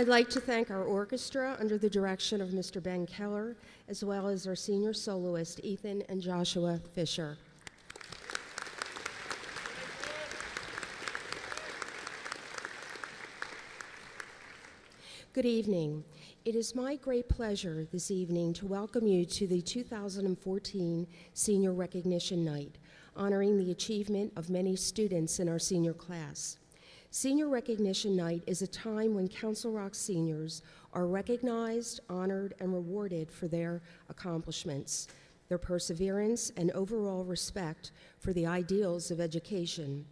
I'd like to thank our orchestra under the direction of Mr. Ben Keller, as well as our senior soloist, Ethan and Joshua Fisher. Good evening. It is my great pleasure this evening to welcome you to the 2014 Senior Recognition Night, honoring the achievement of many students in our senior class. Senior Recognition Night is a time when Council Rock seniors are recognized, honored, and rewarded for their accomplishments, their perseverance, and overall respect for the ideals of education.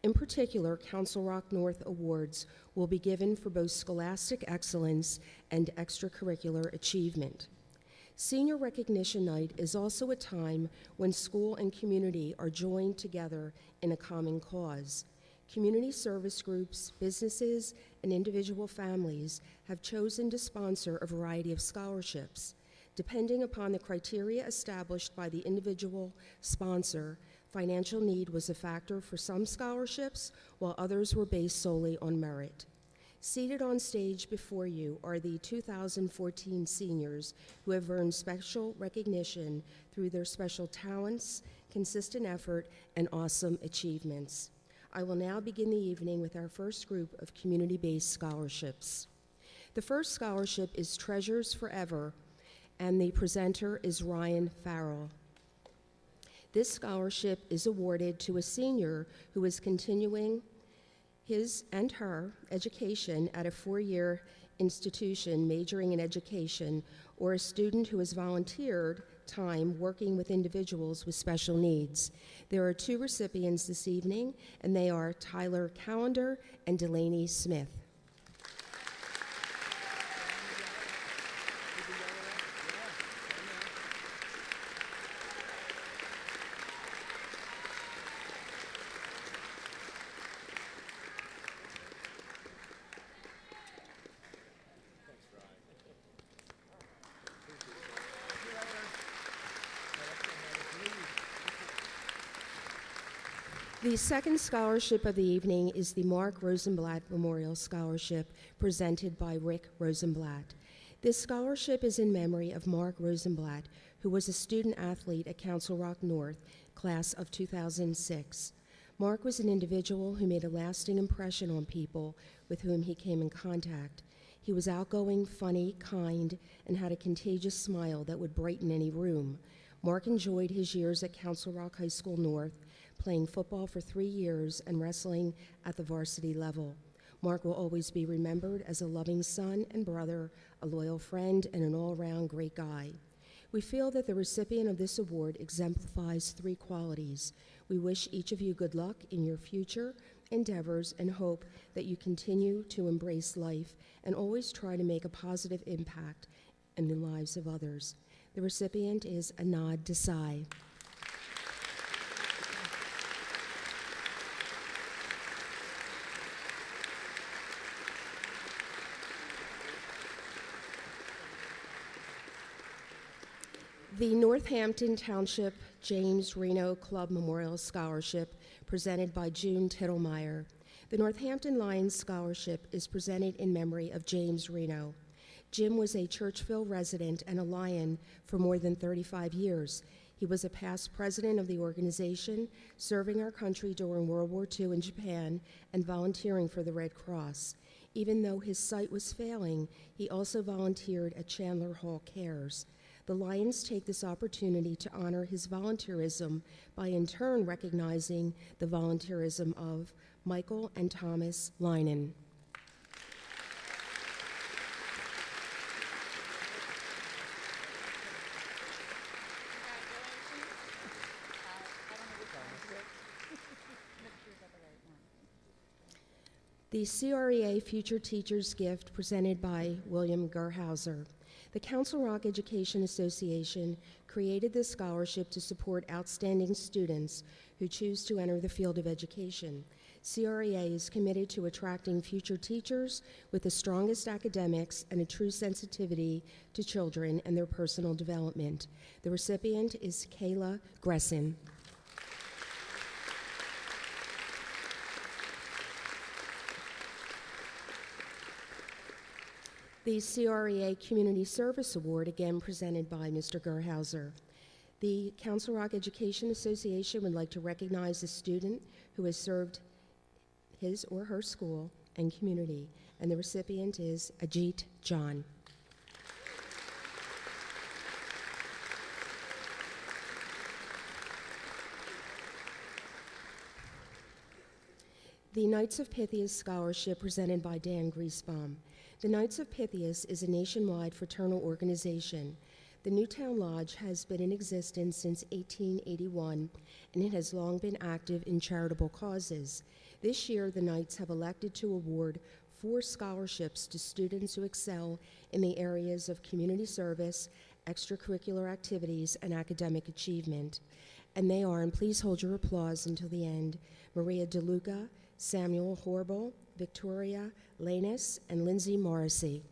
In particular, Council Rock North Awards will be given for both scholastic excellence and extracurricular achievement. Senior Recognition Night is also a time when school and community are joined together in a common cause. Community service groups, businesses, and individual families have chosen to sponsor a variety of scholarships. Depending upon the criteria established by the individual sponsor, financial need was a factor for some scholarships, while others were based solely on merit. Seated on stage before you are the 2014 seniors who have earned special recognition through their special talents, consistent effort, and awesome achievements. I will now begin the evening with our first group of community-based scholarships. The first scholarship is Treasures Forever, and the presenter is Ryan Farrell. This scholarship is awarded to a senior who is continuing his and her education at a four-year institution majoring in education, or a student who has volunteered time working with individuals with special needs. There are two recipients this evening, and they are Tyler Callender and Delaney Smith. The second scholarship of the evening is the Mark Rosenblatt Memorial Scholarship, presented by Rick Rosenblatt. This scholarship is in memory of Mark Rosenblatt, who was a student athlete at Council Rock North, class of 2006. Mark was an individual who made a lasting impression on people with whom he came in contact. He was outgoing, funny, kind, and had a contagious smile that would brighten any room. Mark enjoyed his years at Council Rock High School North, playing football for 3 years and wrestling at the varsity level. Mark will always be remembered as a loving son and brother, a loyal friend, and an all-around great guy. We feel that the recipient of this award exemplifies three qualities. We wish each of you good luck in your future endeavors and hope that you continue to embrace life and always try to make a positive impact in the lives of others. The recipient is Anad Desai. The Northampton Township James Reno Club Memorial Scholarship, presented by June Tittlemeyer. The Northampton Lions Scholarship is presented in memory of James Reno. Jim was a Churchville resident and a Lion for more than 35 years. He was a past president of the organization, serving our country during World War II in Japan and volunteering for the Red Cross. Even though his sight was failing, he also volunteered at Chandler Hall Cares. The Lions take this opportunity to honor his volunteerism by in turn recognizing the volunteerism of Michael and Thomas Linen. The CREA Future Teachers Gift, presented by William Gerhauser. The Council Rock Education Association created this scholarship to support outstanding students who choose to enter the field of education. CREA is committed to attracting future teachers with the strongest academics and a true sensitivity to children and their personal development. The recipient is Kayla Gresson. The CREA Community Service Award, again presented by Mr. Gerhauser. The Council Rock Education Association would like to recognize a student who has served his or her school and community, and the recipient is Ajit John. The Knights of Pythias Scholarship presented by Dan Griesbaum. The Knights of Pythias is a nationwide fraternal organization. The Newtown Lodge has been in existence since 1881, and it has long been active in charitable causes. This year, the Knights have elected to award 4 scholarships to students who excel in the areas of community service, extracurricular activities, and academic achievement. And they are, and please hold your applause until the end, Maria DeLuca, Samuel Horrible, Victoria Lanus, and Lindsay Morrissey.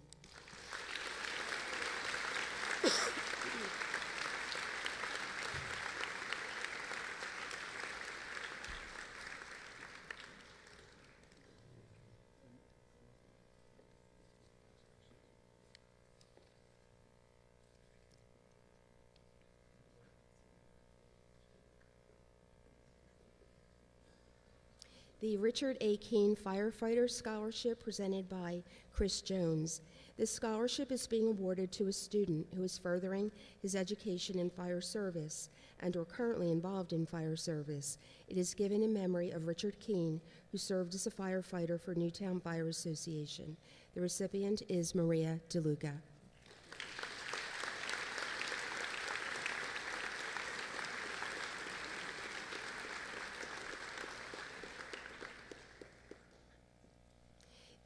The Richard A. Keene Firefighter Scholarship presented by Chris Jones. This scholarship is being awarded to a student who is furthering his education in fire service and or currently involved in fire service. It is given in memory of Richard Keene, who served as a firefighter for Newtown Fire Association. The recipient is Maria DeLuca.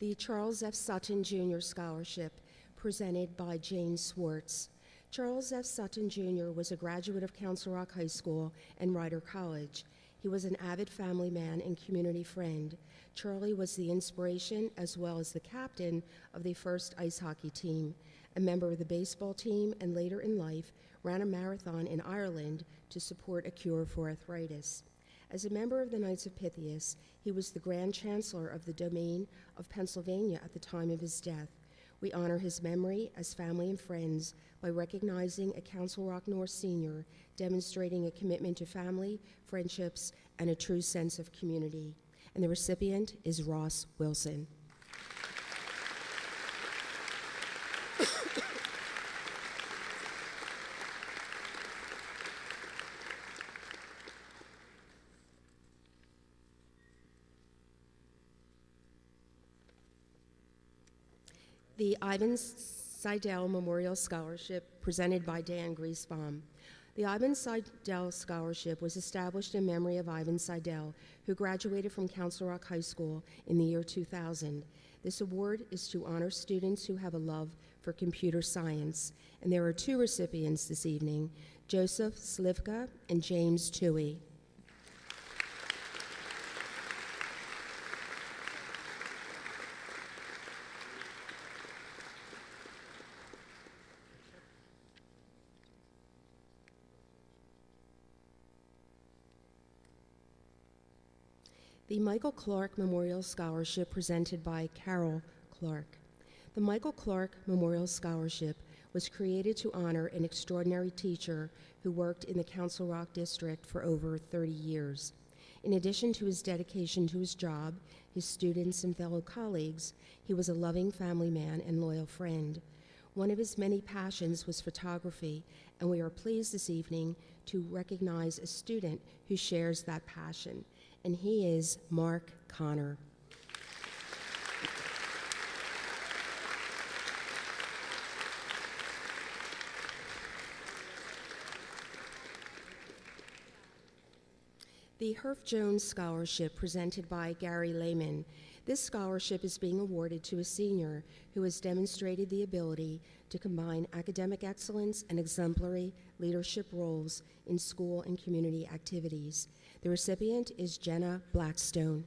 The Charles F. Sutton Jr. Scholarship, presented by Jane Swartz. Charles F. Sutton Jr. was a graduate of Council Rock High School and Rider College. He was an avid family man and community friend. Charlie was the inspiration as well as the captain of the first ice hockey team, a member of the baseball team, and later in life ran a marathon in Ireland to support a cure for arthritis. As a member of the Knights of Pythias, he was the Grand Chancellor of the Domain of Pennsylvania at the time of his death. We honor his memory as family and friends by recognizing a Council Rock North senior demonstrating a commitment to family, friendships, and a true sense of community. And the recipient is Ross Wilson. The Ivan Seidel Memorial Scholarship, presented by Dan Griesbaum. The Ivan Seidel Scholarship was established in memory of Ivan Seidel, who graduated from Council Rock High School in the year 2000. This award is to honor students who have a love for computer science, and there are 2 recipients this evening, Joseph Slivka and James Toohey. The Michael Clark Memorial Scholarship, presented by Carol Clark. The Michael Clark Memorial Scholarship was created to honor an extraordinary teacher who worked in the Council Rock District for over 30 years. In addition to his dedication to his job, his students, and fellow colleagues, he was a loving family man and loyal friend. One of his many passions was photography, and we are pleased this evening to recognize a student who shares that passion, and he is Mark Connor. The Herff Jones Scholarship, presented by Gary Lehman. This scholarship is being awarded to a senior who has demonstrated the ability to combine academic excellence and exemplary leadership roles in school and community activities. The recipient is Jenna Blackstone.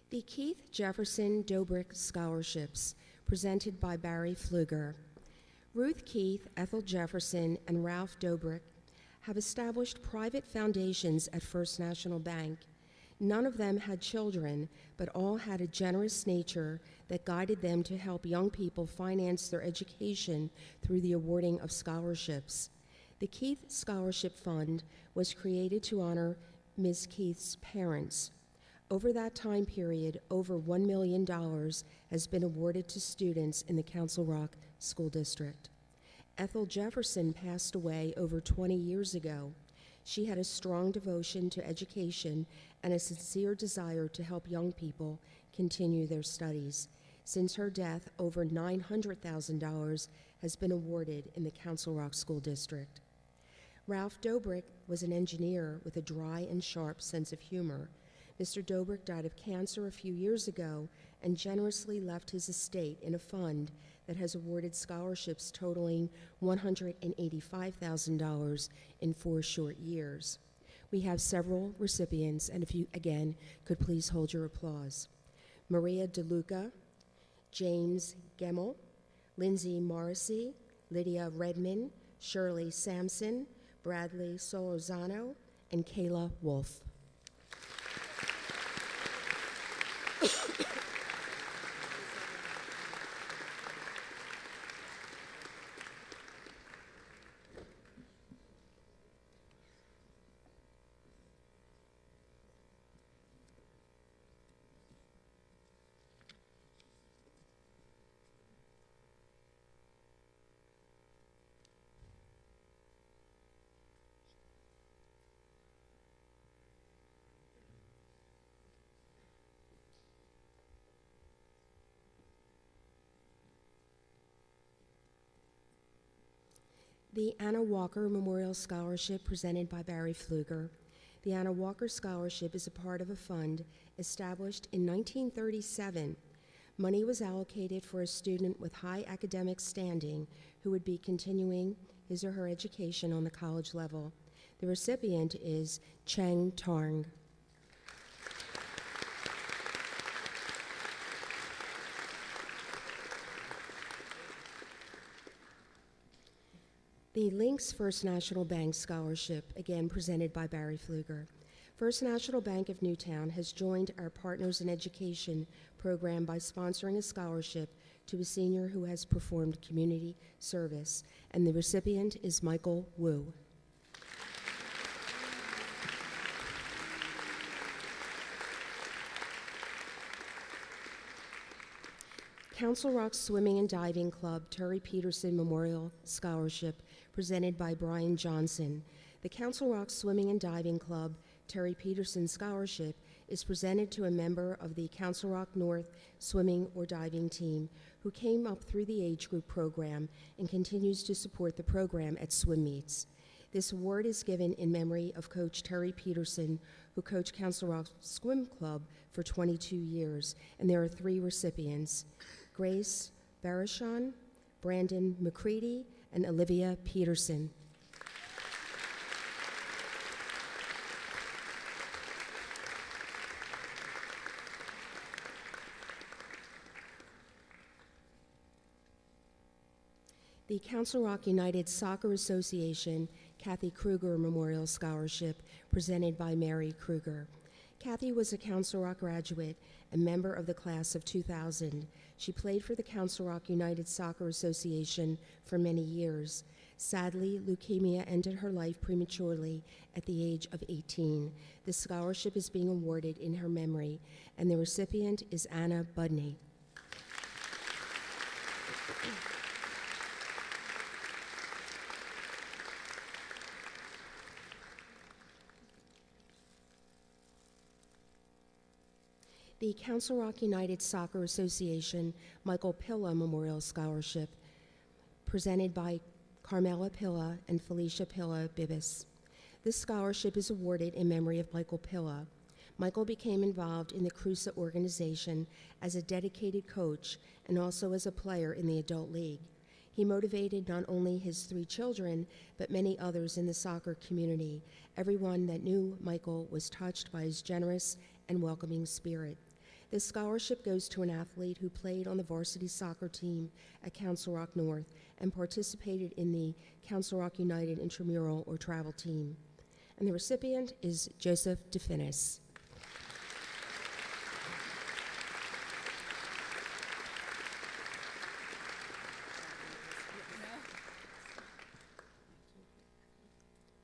The Keith Jefferson Dobrick Scholarships, presented by Barry Pfluger. Ruth Keith, Ethel Jefferson, and Ralph Dobrik have established private foundations at First National Bank. None of them had children, but all had a generous nature that guided them to help young people finance their education through the awarding of scholarships. The Keith Scholarship Fund was created to honor Ms. Keith's parents. Over that time period, over $1 million has been awarded to students in the Council Rock School District. Ethel Jefferson passed away over 20 years ago. She had a strong devotion to education and a sincere desire to help young people continue their studies. Since her death, over $900,000 has been awarded in the Council Rock School District. Ralph Dobrik was an engineer with a dry and sharp sense of humor. Mr. Dobrik died of cancer a few years ago and generously left his estate in a fund that has awarded scholarships totaling $185,000 in 4 short years. We have several recipients, and if you, again, could please hold your applause. Maria DeLuca, James Gemmel, Lindsay Morrissey, Lydia Redman, Shirley Sampson, Bradley Solorzano, and Kayla Wolf. The Anna Walker Memorial Scholarship presented by Barry Pfluger. The Anna Walker Scholarship is a part of a fund established in 1937. Money was allocated for a student with high academic standing who would be continuing his or her education on the college level. The recipient is Cheng Tarng. The Lynx First National Bank Scholarship, again presented by Barry Pfluger. First National Bank of Newtown has joined our Partners in Education program by sponsoring a scholarship to a senior who has performed community service, and the recipient is Michael Wu. Council Rock Swimming and Diving Club Terry Peterson Memorial Scholarship presented by Brian Johnson. The Council Rock Swimming and Diving Club Terry Peterson Scholarship is presented to a member of the Council Rock North swimming or diving team who came up through the age group program and continues to support the program at swim meets. This award is given in memory of Coach Terry Peterson, who coached Council Rock Swim Club for 22 years, and there are 3 recipients: Grace Barashon, Brandon McCready, and Olivia Peterson. The Council Rock United Soccer Association Kathy Kruger Memorial Scholarship presented by Mary Kruger. Kathy was a Council Rock graduate and member of the class of 2000. She played for the Council Rock United Soccer Association for many years. Sadly, leukemia ended her life prematurely at the age of 18. The scholarship is being awarded in her memory, and the recipient is Anna Budney. The Council Rock United Soccer Association Michael Pilla Memorial Scholarship, presented by Carmela Pilla and Felicia Pilla Bibis. This scholarship is awarded in memory of Michael Pilla. Michael became involved in the Cruza organization as a dedicated coach and also as a player in the adult league. He motivated not only his 3 children, but many others in the soccer community. Everyone that knew Michael was touched by his generous and welcoming spirit. This scholarship goes to an athlete who played on the varsity soccer team at Council Rock North and participated in the Council Rock United intramural or travel team. And the recipient is Joseph DeFinis.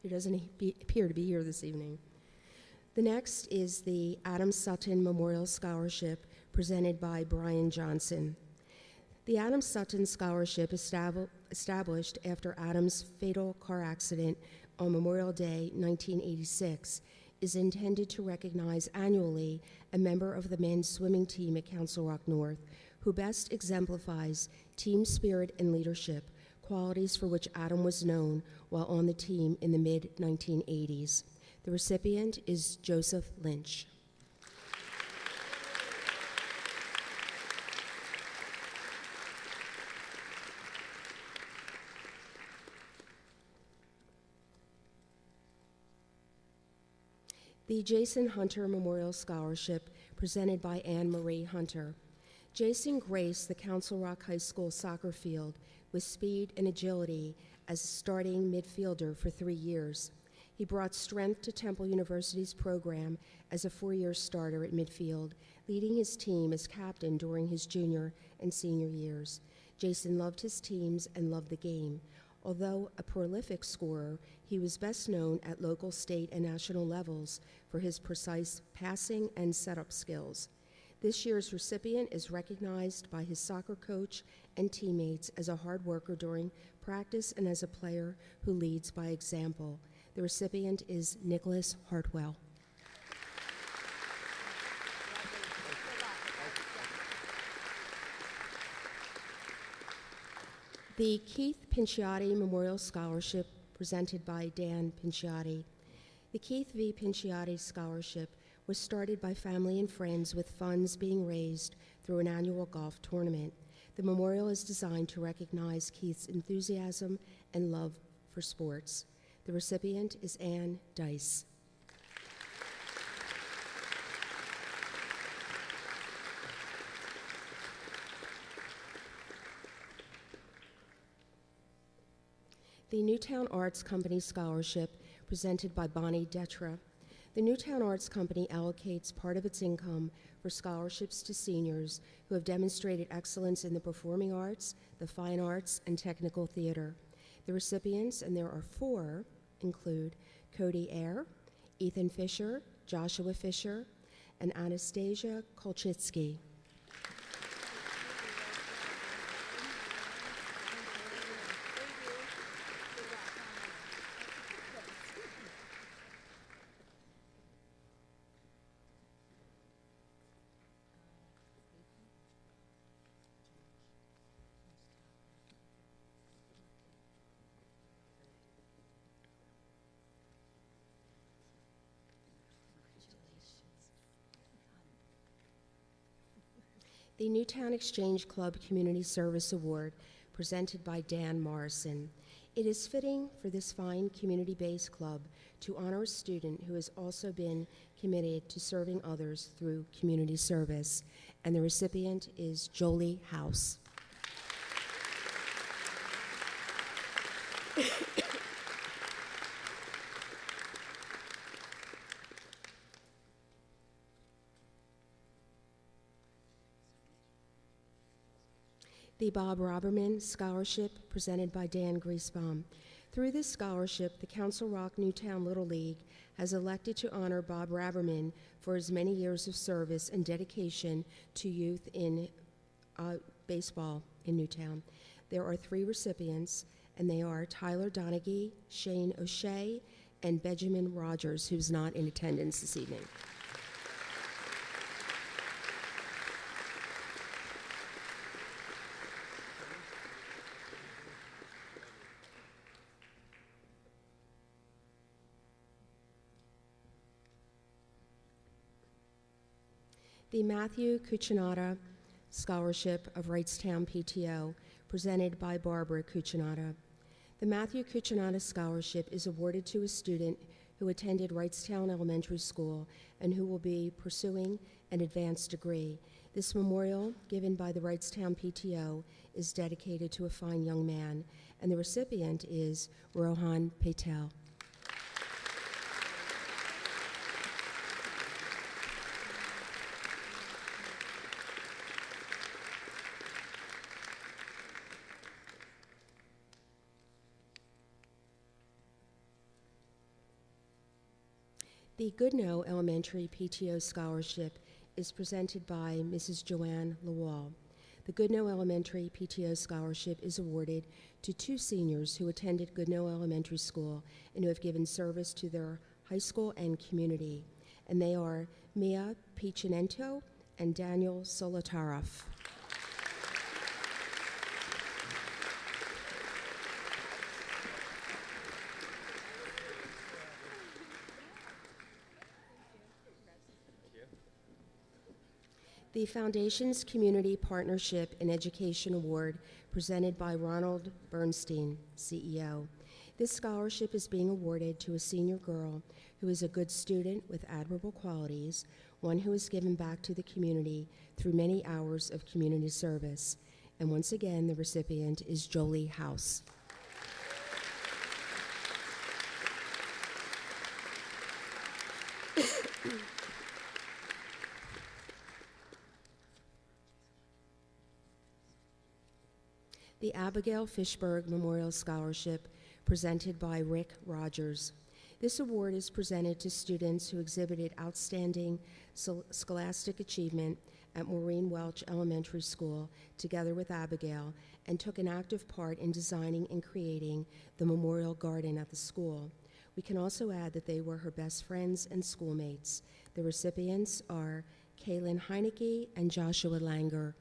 Who doesn't appear to be here this evening. The next is the Adam Sutton Memorial Scholarship presented by Brian Johnson. The Adam Sutton Scholarship, established after Adam's fatal car accident on Memorial Day 1986, is intended to recognize annually a member of the men's swimming team at Council Rock North who best exemplifies team spirit and leadership, qualities for which Adam was known while on the team in the mid-1980s. The recipient is Joseph Lynch. The Jason Hunter Memorial Scholarship, presented by Anne Marie Hunter. Jason graced the Council Rock High School soccer field with speed and agility as a starting midfielder for 3 years. He brought strength to Temple University's program as a 4-year starter at midfield, leading his team as captain during his junior and senior years. Jason loved his teams and loved the game. Although a prolific scorer, he was best known at local, state, and national levels for his precise passing and setup skills. This year's recipient is recognized by his soccer coach and teammates as a hard worker during practice and as a player who leads by example. The recipient is Nicholas Hartwell. The Keith Pinciotti Memorial Scholarship, presented by Dan Pinciotti. The Keith V. Pinciotti Scholarship was started by family and friends with funds being raised through an annual golf tournament. The memorial is designed to recognize Keith's enthusiasm and love for sports. The recipient is Ann Dice. The Newtown Arts Company Scholarship, presented by Bonnie Detra. The Newtown Arts Company allocates part of its income for scholarships to seniors who have demonstrated excellence in the performing arts, the fine arts, and technical theater. The recipients, and there are 4, include Cody Eyre, Ethan Fisher, Joshua Fisher, and Anastasia Kolchitsky. The Newtown Exchange Club Community Service Award, presented by Dan Morrison. It is fitting for this fine community-based club to honor a student who has also been committed to serving others through community service, and the recipient is Jolie House. The Bob Roberman Scholarship, presented by Dan Griesbaum. Through this scholarship, the Council Rock Newtown Little League has elected to honor Bob Roberman for his many years of service and dedication to youth in baseball in Newtown. There are 3 recipients, and they are Tyler Donaghy, Shane O'Shea, and Benjamin Rogers, who's not in attendance this evening. The Matthew Cucinato Scholarship of Wrightstown PTO, presented by Barbara Cucinato. The Matthew Cucinato Scholarship is awarded to a student who attended Wrightstown Elementary School and who will be pursuing an advanced degree. This memorial, given by the Wrightstown PTO, is dedicated to a fine young man, and the recipient is Rohan Patel. The Goodnow Elementary PTO Scholarship is presented by Mrs. Joanne Lawal. The Goodnow Elementary PTO Scholarship is awarded to 2 seniors who attended Goodnow Elementary School and who have given service to their high school and community, and they are Mia Piccinento and Daniel Solotaroff. The Foundation's Community Partnership and Education Award, presented by Ronald Bernstein, CEO. This scholarship is being awarded to a senior girl who is a good student with admirable qualities, one who has given back to the community through many hours of community service. And once again, the recipient is Jolie House. The Abigail Fishberg Memorial Scholarship, presented by Rick Rogers. This award is presented to students who exhibited outstanding scholastic achievement at Maureen Welch Elementary School, together with Abigail, and took an active part in designing and creating the memorial garden at the school. We can also add that they were her best friends and schoolmates. The recipients are Kaylin Heineke and Joshua Langer.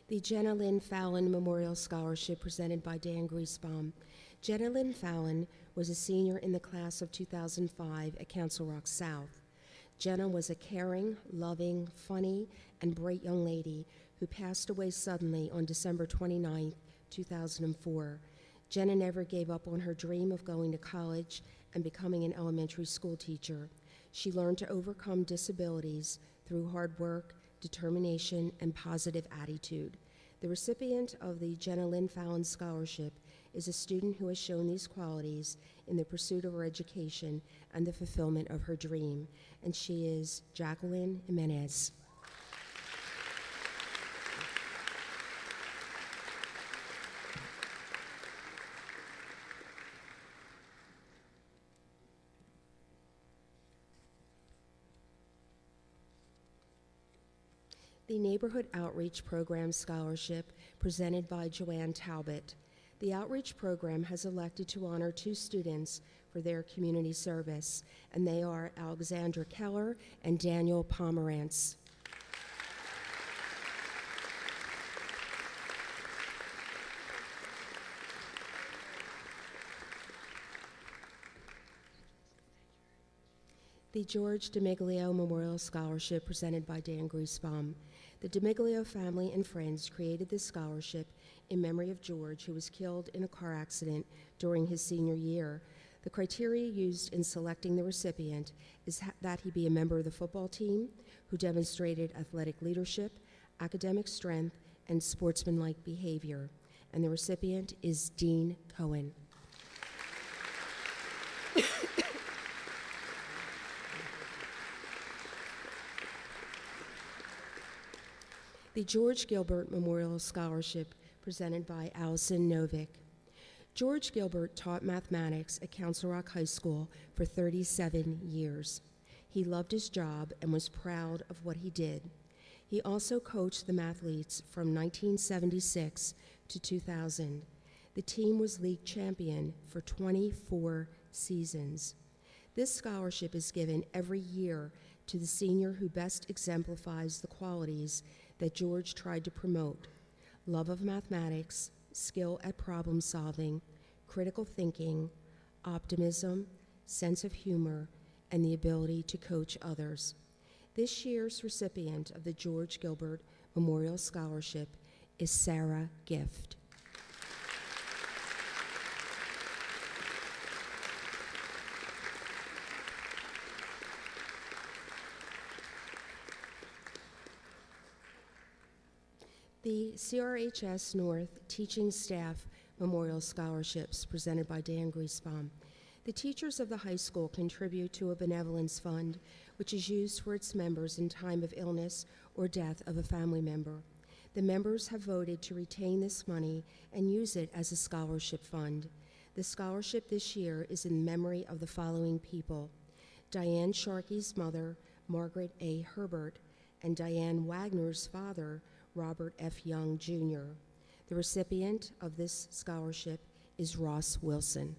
The Jenna Lynn Fallon Memorial Scholarship, presented by Dan Griesbaum. Jenna Lynn Fallon was a senior in the class of 2005 at Council Rock South. Jenna was a caring, loving, funny, and bright young lady who passed away suddenly on December 29, 2004. Jenna never gave up on her dream of going to college and becoming an elementary school teacher. She learned to overcome disabilities through hard work, determination, and positive attitude. The recipient of the Jenna Lynn Fallon Scholarship is a student who has shown these qualities in the pursuit of her education and the fulfillment of her dream, and she is Jacqueline Jimenez. The Neighborhood Outreach Program Scholarship, presented by Joanne Talbot. The outreach program has elected to honor 2 students for their community service, and they are Alexandra Keller and Daniel Pomerantz. The George DiMiglio Memorial Scholarship, presented by Dan Griesbaum. The DiMiglio family and friends created this scholarship in memory of George, who was killed in a car accident during his senior year. The criteria used in selecting the recipient is that he be a member of the football team, who demonstrated athletic leadership, academic strength, and sportsmanlike behavior. And the recipient is Dean Cohen. The George Gilbert Memorial Scholarship, presented by Allison Novick. George Gilbert taught mathematics at Council Rock High School for 37 years. He loved his job and was proud of what he did. He also coached the mathletes from 1976 to 2000. The team was league champion for 24 seasons. This scholarship is given every year to the senior who best exemplifies the qualities that George tried to promote: love of mathematics, skill at problem solving, critical thinking, optimism, sense of humor, and the ability to coach others. This year's recipient of the George Gilbert Memorial Scholarship is Sarah Gift. The CRHS North Teaching Staff Memorial Scholarships presented by Dan Griesbaum. The teachers of the high school contribute to a benevolence fund, which is used for its members in time of illness or death of a family member. The members have voted to retain this money and use it as a scholarship fund. The scholarship this year is in memory of the following people: Diane Sharkey's mother, Margaret A. Herbert, and Diane Wagner's father, Robert F. Young, Jr. The recipient of this scholarship is Ross Wilson.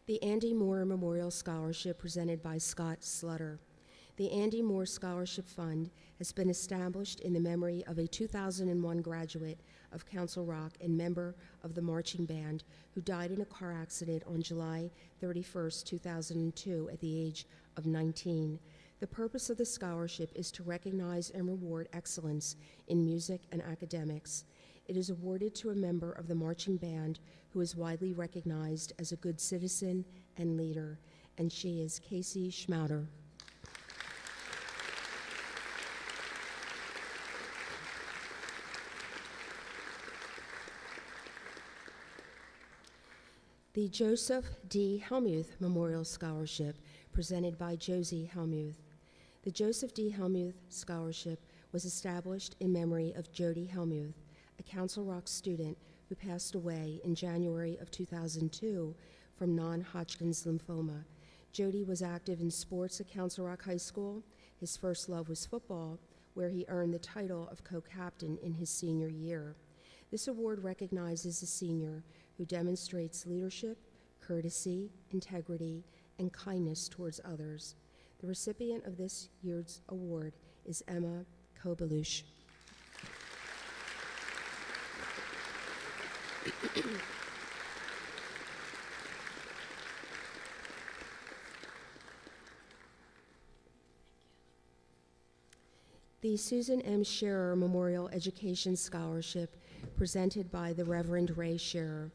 The Andy Moore Memorial Scholarship presented by Scott Slutter. The Andy Moore Scholarship Fund has been established in the memory of a 2001 graduate of Council Rock and member of the marching band who died in a car accident on July 31st, 2002 at the age of 19. The purpose of the scholarship is to recognize and reward excellence in music and academics. It is awarded to a member of the marching band who is widely recognized as a good citizen and leader, and she is Casey Schmauder. The Joseph D. Helmuth Memorial Scholarship, presented by Josie Helmuth. The Joseph D. Helmuth Scholarship was established in memory of Jody Helmuth, a Council Rock student who passed away in January of 2002 from non-Hodgkin's lymphoma. Jody was active in sports at Council Rock High School. His first love was football, where he earned the title of co-captain in his senior year. This award recognizes a senior who demonstrates leadership, courtesy, integrity, and kindness towards others. The recipient of this year's award is Emma Kobelush. The Susan M. Scherer Memorial Education Scholarship, presented by the Reverend Ray Scherer.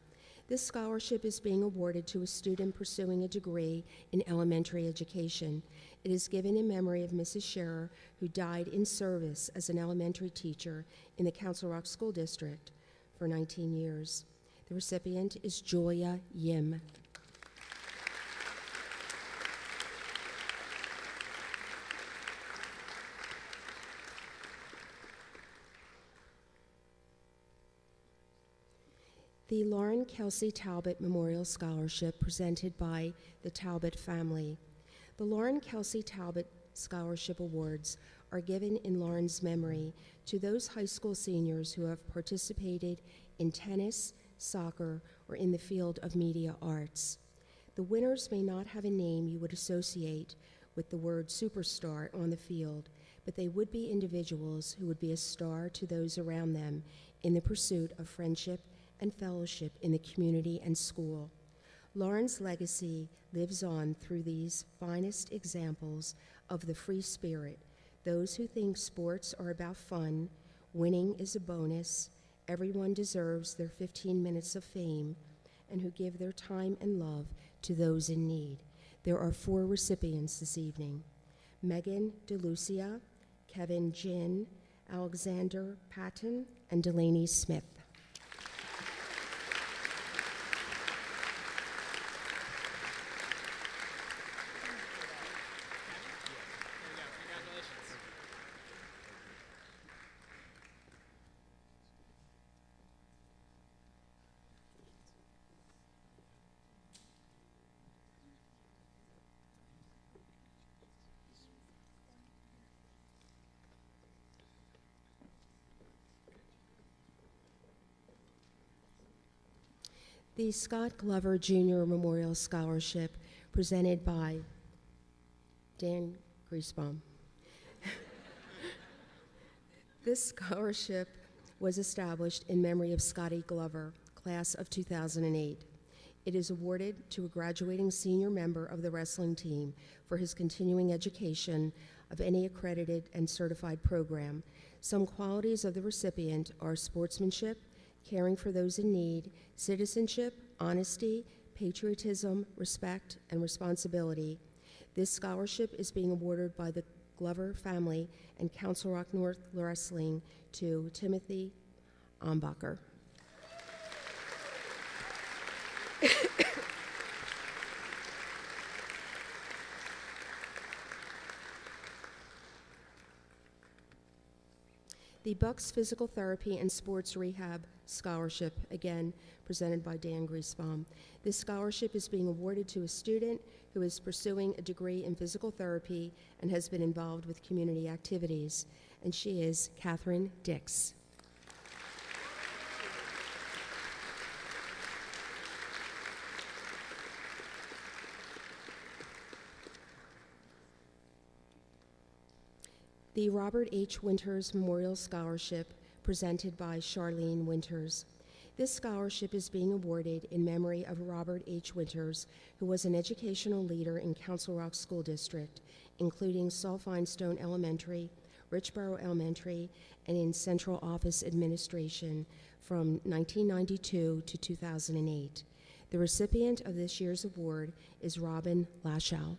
This scholarship is being awarded to a student pursuing a degree in elementary education. It is given in memory of Mrs. Scherer, who died in service as an elementary teacher in the Council Rock School District for 19 years. The recipient is Joya Yim. The Lauren Kelsey Talbot Memorial Scholarship, presented by the Talbot family. The Lauren Kelsey Talbot Scholarship Awards are given in Lauren's memory to those high school seniors who have participated in tennis, soccer, or in the field of media arts. The winners may not have a name you would associate with the word superstar on the field, but they would be individuals who would be a star to those around them in the pursuit of friendship and fellowship in the community and school. Lauren's legacy lives on through these finest examples of the free spirit, those who think sports are about fun, winning is a bonus, everyone deserves their 15 minutes of fame, and who give their time and love to those in need. There are 4 recipients this evening: Megan DeLucia, Kevin Jin, Alexander Patton, and Delaney Smith. The Scott Glover Jr. Memorial This scholarship was established in memory of Scotty Glover, class of 2008. It is awarded to a graduating senior member of the wrestling team for his continuing education of any accredited and certified program. Some qualities of the recipient are sportsmanship, caring for those in need, citizenship, honesty, patriotism, respect, and responsibility. This scholarship is being awarded by the Glover family and Council Rock North Wrestling to Timothy Ombacher. The Bucks Physical Therapy and Sports Rehab Scholarship, again presented by Dan Griesbaum. This scholarship is being awarded to a student who is pursuing a degree in physical therapy and has been involved with community activities, and she is Catherine Dix. The Robert H. Winters Memorial Scholarship, presented by Charlene Winters. This scholarship is being awarded in memory of Robert H. Winters, who was an educational leader in Council Rock School District, including Saul Finestone Elementary, Richboro Elementary, and in Central Office Administration from 1992 to 2008. The recipient of this year's award is Robin Lashow.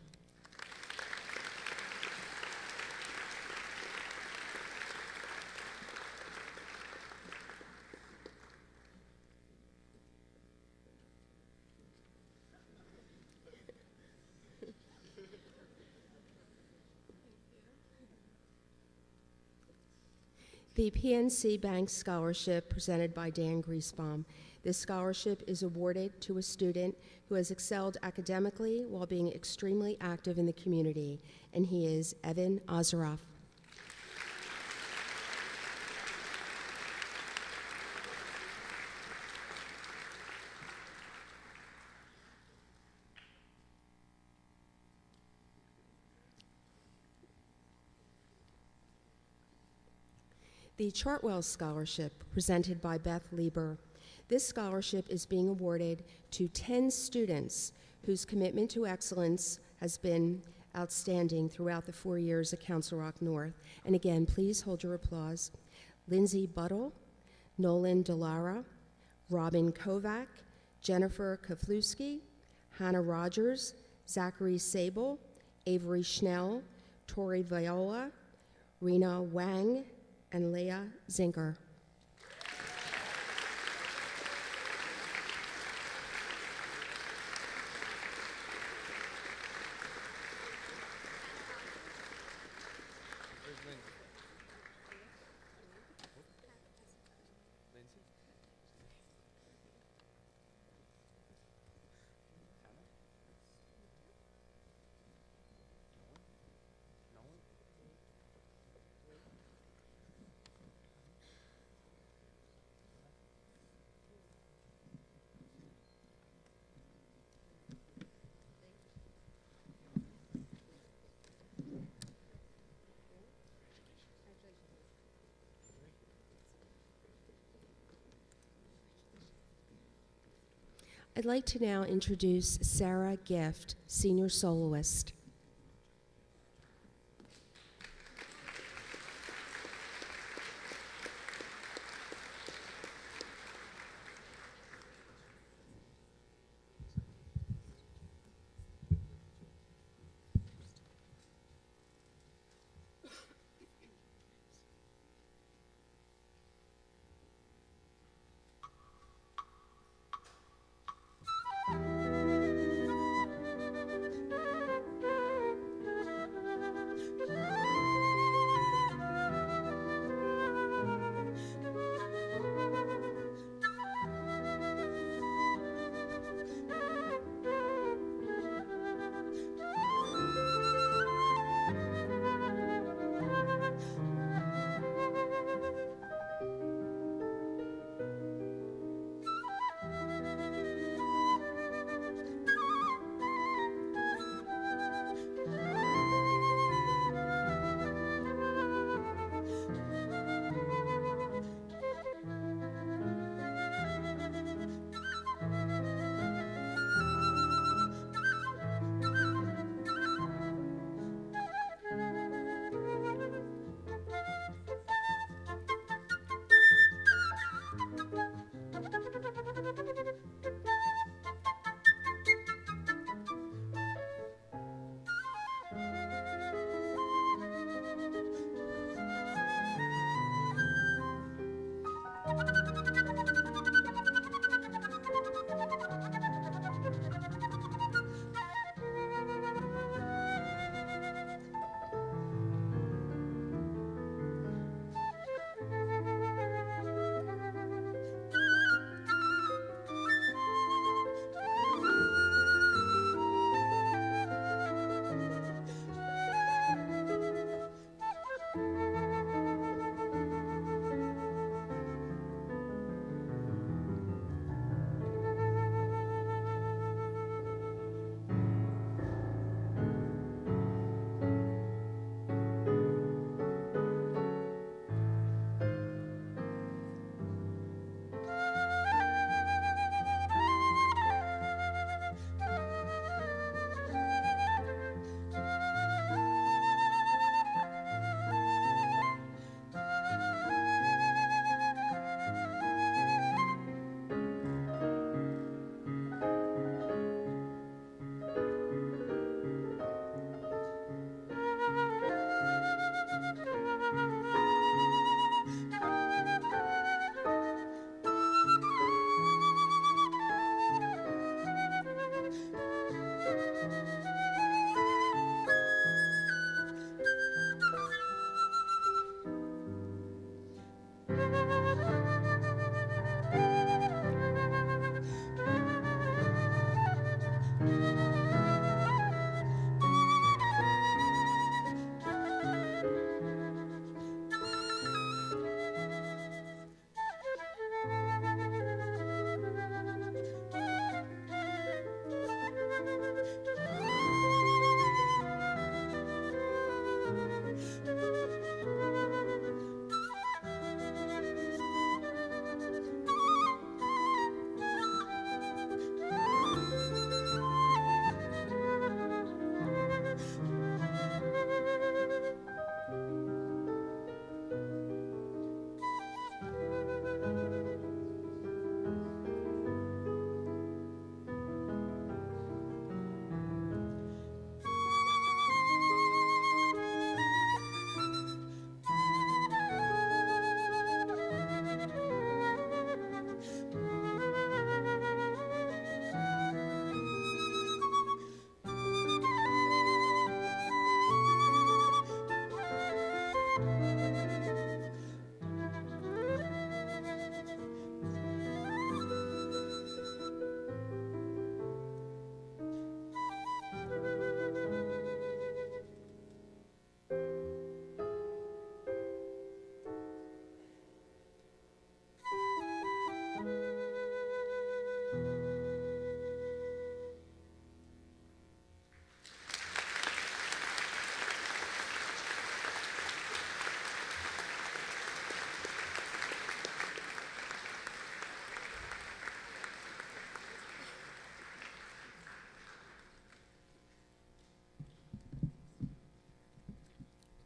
The PNC Bank Scholarship, presented by Dan Griesbaum. This scholarship is awarded to a student who has excelled academically while being extremely active in the community, and he is Evan Ozeroff. The Chartwell Scholarship, presented by Beth Lieber. This scholarship is being awarded to 10 students whose commitment to excellence has been outstanding throughout the 4 years at Council Rock North. And again, please hold your applause. Lindsay Buttle, Nolan Delara, Robin Kovac, Jennifer Kaflewski, Hannah Rogers, Zachary Sable, Avery Schnell, Tori Viola, Rena Wang, and Leah Zinker. I'd like to now introduce Sarah Gift, senior soloist.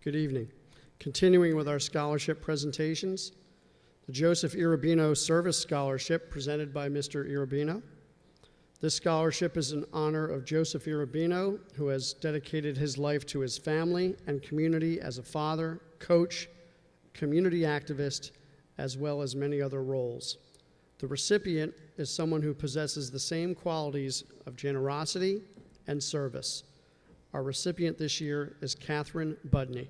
Good evening. Continuing with our scholarship presentations, the Joseph Irabino Service Scholarship presented by Mr. Irabino. This scholarship is in honor of Joseph Irabino, who has dedicated his life to his family and community as a father, coach, community activist, as well as many other roles. The recipient is someone who possesses the same qualities of generosity and service. Our recipient this year is Catherine Budney.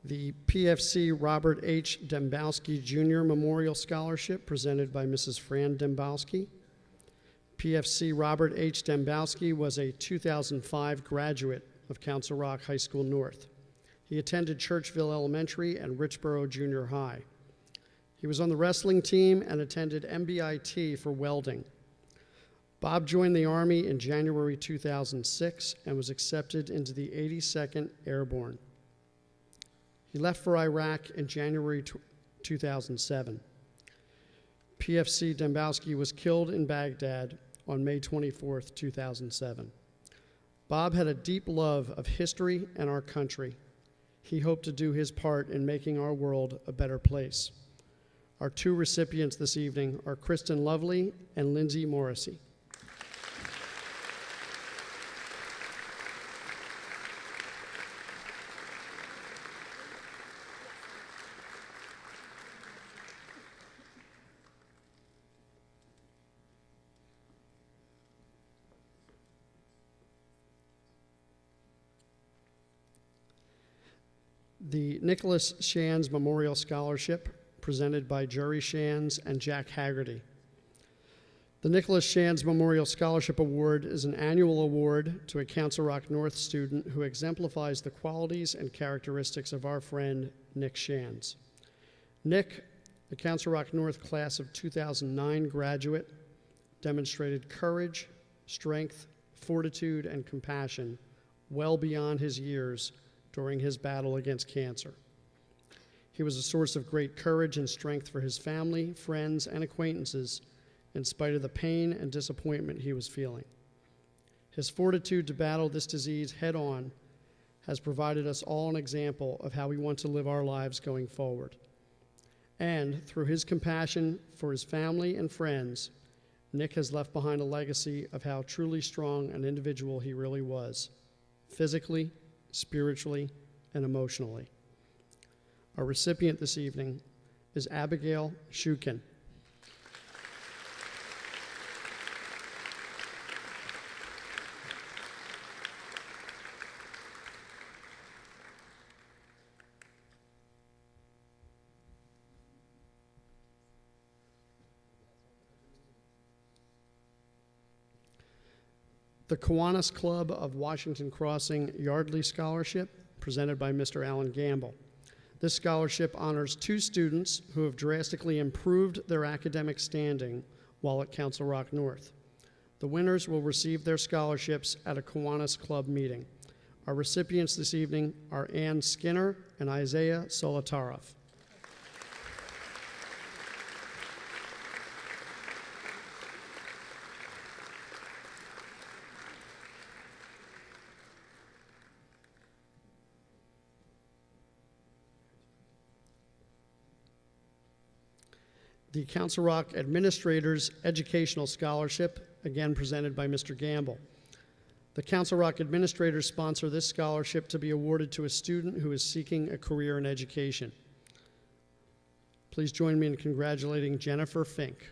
The PFC Robert H. Dembowski Jr. Memorial Scholarship presented by Mrs. Fran Dembowski. PFC Robert H. Dembowski was a 2005 graduate of Council Rock High School North. He attended Churchville Elementary and Richboro Junior High. He was on the wrestling team and attended MBIT for welding. Bob joined the Army in January 2006 and was accepted into the 82nd Airborne. He left for Iraq in January 2007. PFC Dembowski was killed in Baghdad on May 24, 2007. Bob had a deep love of history and our country. He hoped to do his part in making our world a better place. Our two recipients this evening are Kristen Lovely and Lindsay Morrissey. The Nicholas Shands Memorial Scholarship, presented by Jerry Shands and Jack Haggerty. The Nicholas Shands Memorial Scholarship Award is an annual award to a Council Rock North student who exemplifies the qualities and characteristics of our friend, Nick Shands. Nick, the Council Rock North class of 2009 graduate, demonstrated courage, strength, fortitude, and compassion well beyond his years during his battle against cancer. He was a source of great courage and strength for his family, friends, and acquaintances in spite of the pain and disappointment he was feeling. His fortitude to battle this disease head-on has provided us all an example of how we want to live our lives going forward. And through his compassion for his family and friends, Nick has left behind a legacy of how truly strong an individual he really was, physically, spiritually, and emotionally. Our recipient this evening is Abigail Shukin. The Kiwanis Club of Washington Crossing Yardley Scholarship, presented by Mr. Alan Gamble. This scholarship honors two students who have drastically improved their academic standing while at Council Rock North. The winners will receive their scholarships at a Kiwanis Club meeting. Our recipients this evening are Ann Skinner and Isaiah Solotaroff. The Council Rock Administrators Educational Scholarship, again presented by Mr. Gamble. The Council Rock Administrators sponsor this scholarship to be awarded to a student who is seeking a career in education. Please join me in congratulating Jennifer Fink.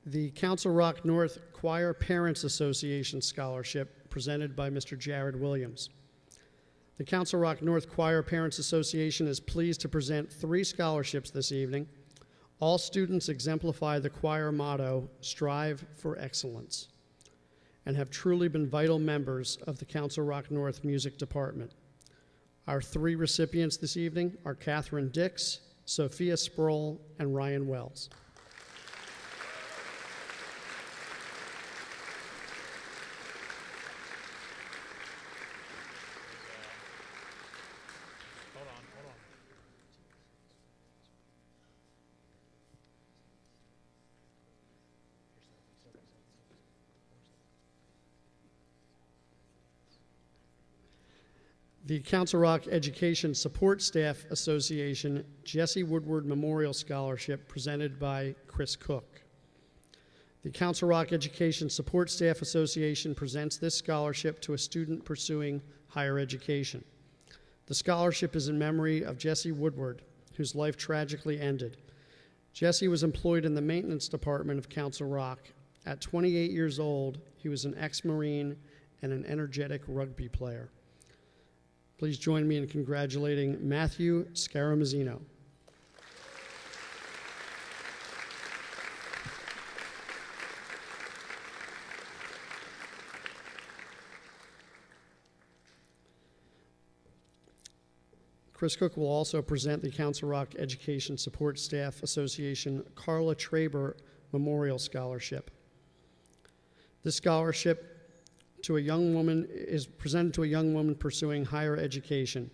The Council Rock North Choir Parents Association Scholarship, presented by Mr. Jared Williams. The Council Rock North Choir Parents Association is pleased to present 3 scholarships this evening. All students exemplify the choir motto, "Strive for Excellence," and have truly been vital members of the Council Rock North Music Department. Our three recipients this evening are Catherine Dix, Sophia Sproul, and Ryan Wells. The Council Rock Education Support Staff Association Jesse Woodward Memorial Scholarship presented by Chris Cook. The Council Rock Education Support Staff Association presents this scholarship to a student pursuing higher education. The scholarship is in memory of Jesse Woodward, whose life tragically ended. Jesse was employed in the maintenance department of Council Rock. At 28 years old, he was an ex-Marine and an energetic rugby player. Please join me in congratulating Matthew Scaramazzino. Chris Cook will also present the Council Rock Education Support Staff Association Carla Traber Memorial Scholarship. This scholarship is presented to a young woman pursuing higher education,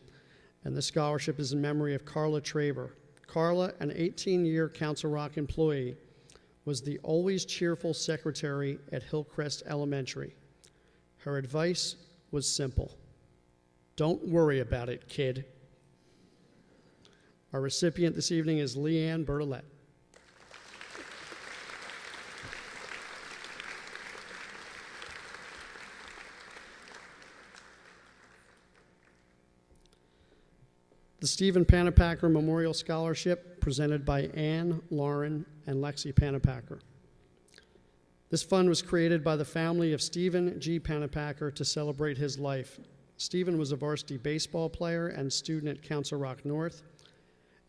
and this scholarship is in memory of Carla Traber. Carla, an 18-year Council Rock employee, was the always cheerful secretary at Hillcrest Elementary. Her advice was simple: don't worry about it, kid. Our recipient this evening is Leanne Bertolet. The Stephen Panapacker Memorial Scholarship presented by Ann, Lauren, and Lexi Panapacker. This fund was created by the family of Stephen G. Panapacker to celebrate his life. Stephen was a varsity baseball player and student at Council Rock North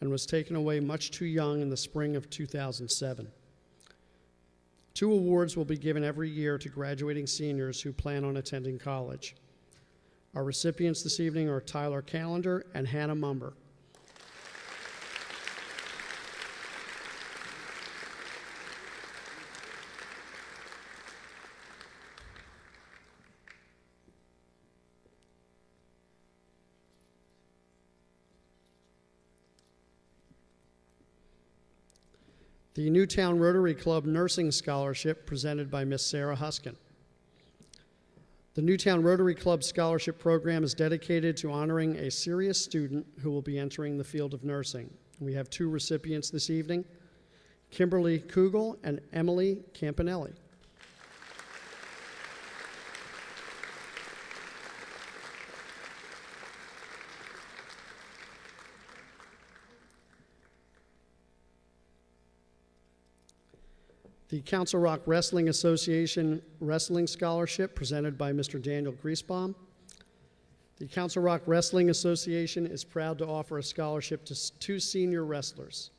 and was taken away much too young in the spring of 2007. 2 awards will be given every year to graduating seniors who plan on attending college. Our recipients this evening are Tyler Callender and Hannah Mumber. The Newtown Rotary Club Nursing Scholarship presented by Miss Sarah Huskin. The Newtown Rotary Club Scholarship Program is dedicated to honoring a serious student who will be entering the field of nursing. We have 2 recipients this evening, Kimberly Kugel and Emily Campanelli. The Council Rock Wrestling Association Wrestling Scholarship presented by Mr. Daniel Griesbaum. The Council Rock Wrestling Association is proud to offer a scholarship to 2 senior wrestlers.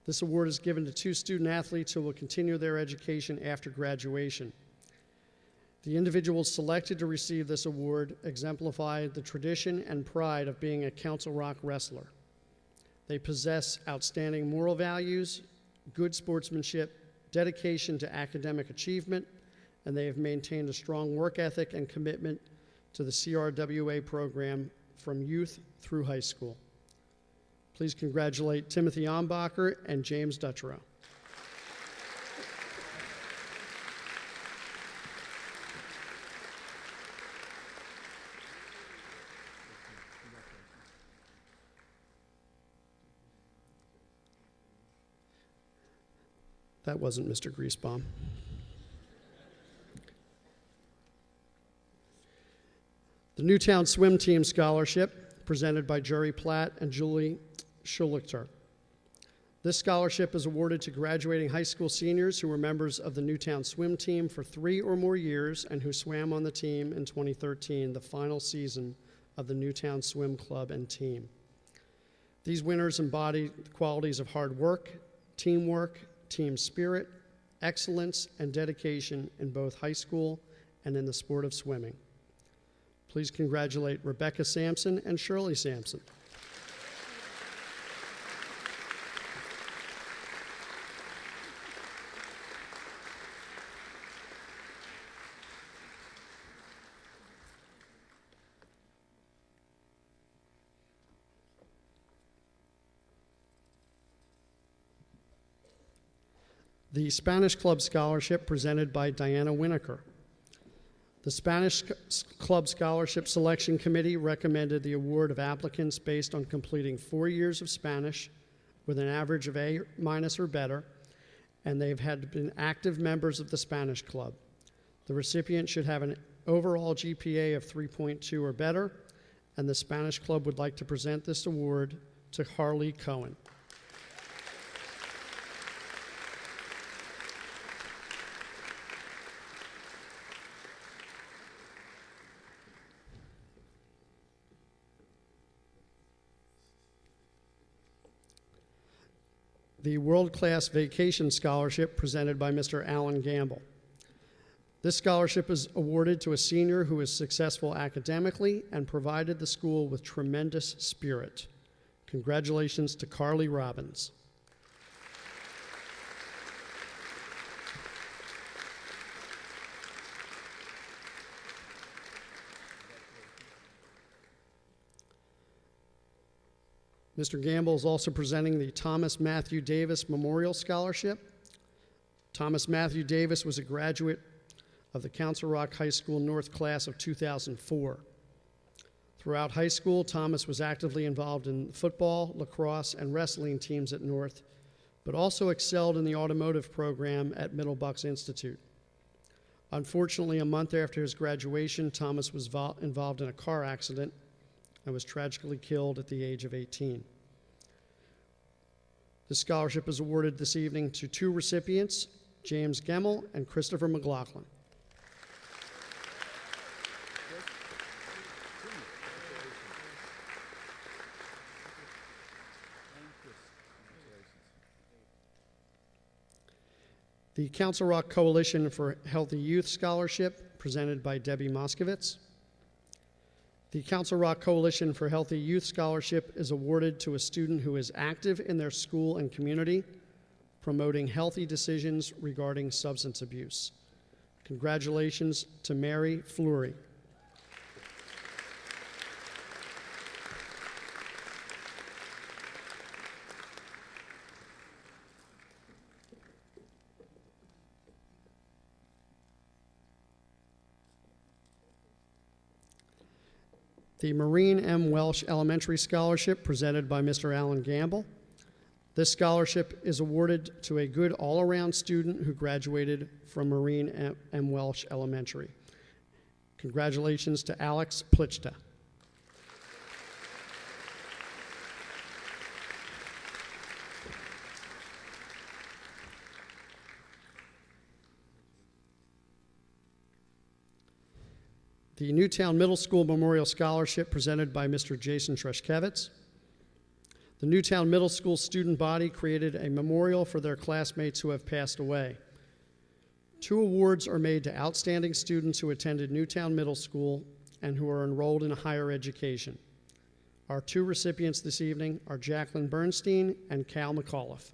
This award is given to 2 student athletes who will continue their education after graduation. The individuals selected to receive this award exemplify the tradition and pride of being a Council Rock wrestler. They possess outstanding moral values, good sportsmanship, dedication to academic achievement, and they have maintained a strong work ethic and commitment to the CRWA program from youth through high school. Please congratulate Timothy Ombacher and James Dutrow. That wasn't Mr. Griesbaum. The Newtown Swim Team Scholarship, presented by Jerry Platt and Julie Schulichter. This scholarship is awarded to graduating high school seniors who were members of the Newtown Swim Team for 3 or more years and who swam on the team in 2013, the final season of the Newtown Swim Club and team. These winners embody the qualities of hard work, teamwork, team spirit, excellence, and dedication in both high school and in the sport of swimming. Please congratulate Rebecca Sampson and Shirley Sampson. The Spanish Club Scholarship presented by Diana Winokur. The Spanish Club Scholarship Selection Committee recommended the award of applicants based on completing 4 years of Spanish with an average of A- or better, and they've had been active members of the Spanish Club. The recipient should have an overall GPA of 3.2 or better, and the Spanish Club would like to present this award to Harley Cohen. The World Class Vacation Scholarship presented by Mr. Alan Gamble. This scholarship is awarded to a senior who is successful academically and provided the school with tremendous spirit. Congratulations to Carly Robbins. Mr. Gamble is also presenting the Thomas Matthew Davis Memorial Scholarship. Thomas Matthew Davis was a graduate of the Council Rock High School North class of 2004. Throughout high school, Thomas was actively involved in football, lacrosse, and wrestling teams at North, but also excelled in the automotive program at Middle Bucks Institute. Unfortunately, a month after his graduation, Thomas was involved in a car accident and was tragically killed at the age of 18. The scholarship is awarded this evening to 2 recipients, James Gemmell and Christopher McLaughlin. The Council Rock Coalition for Healthy Youth Scholarship, presented by Debbie Moskowitz. The Council Rock Coalition for Healthy Youth Scholarship is awarded to a student who is active in their school and community, promoting healthy decisions regarding substance abuse. Congratulations to Mary Fleury. The Maureen M. Welsh Elementary Scholarship presented by Mr. Alan Gamble. This scholarship is awarded to a good all-around student who graduated from Maureen M. Welsh Elementary. Congratulations to Alex Plichta. The Newtown Middle School Memorial Scholarship presented by Mr. Jason Treshkevitz. The Newtown Middle School student body created a memorial for their classmates who have passed away. 2 awards are made to outstanding students who attended Newtown Middle School and who are enrolled in higher education. Our 2 recipients this evening are Jacqueline Bernstein and Cal McAuliffe.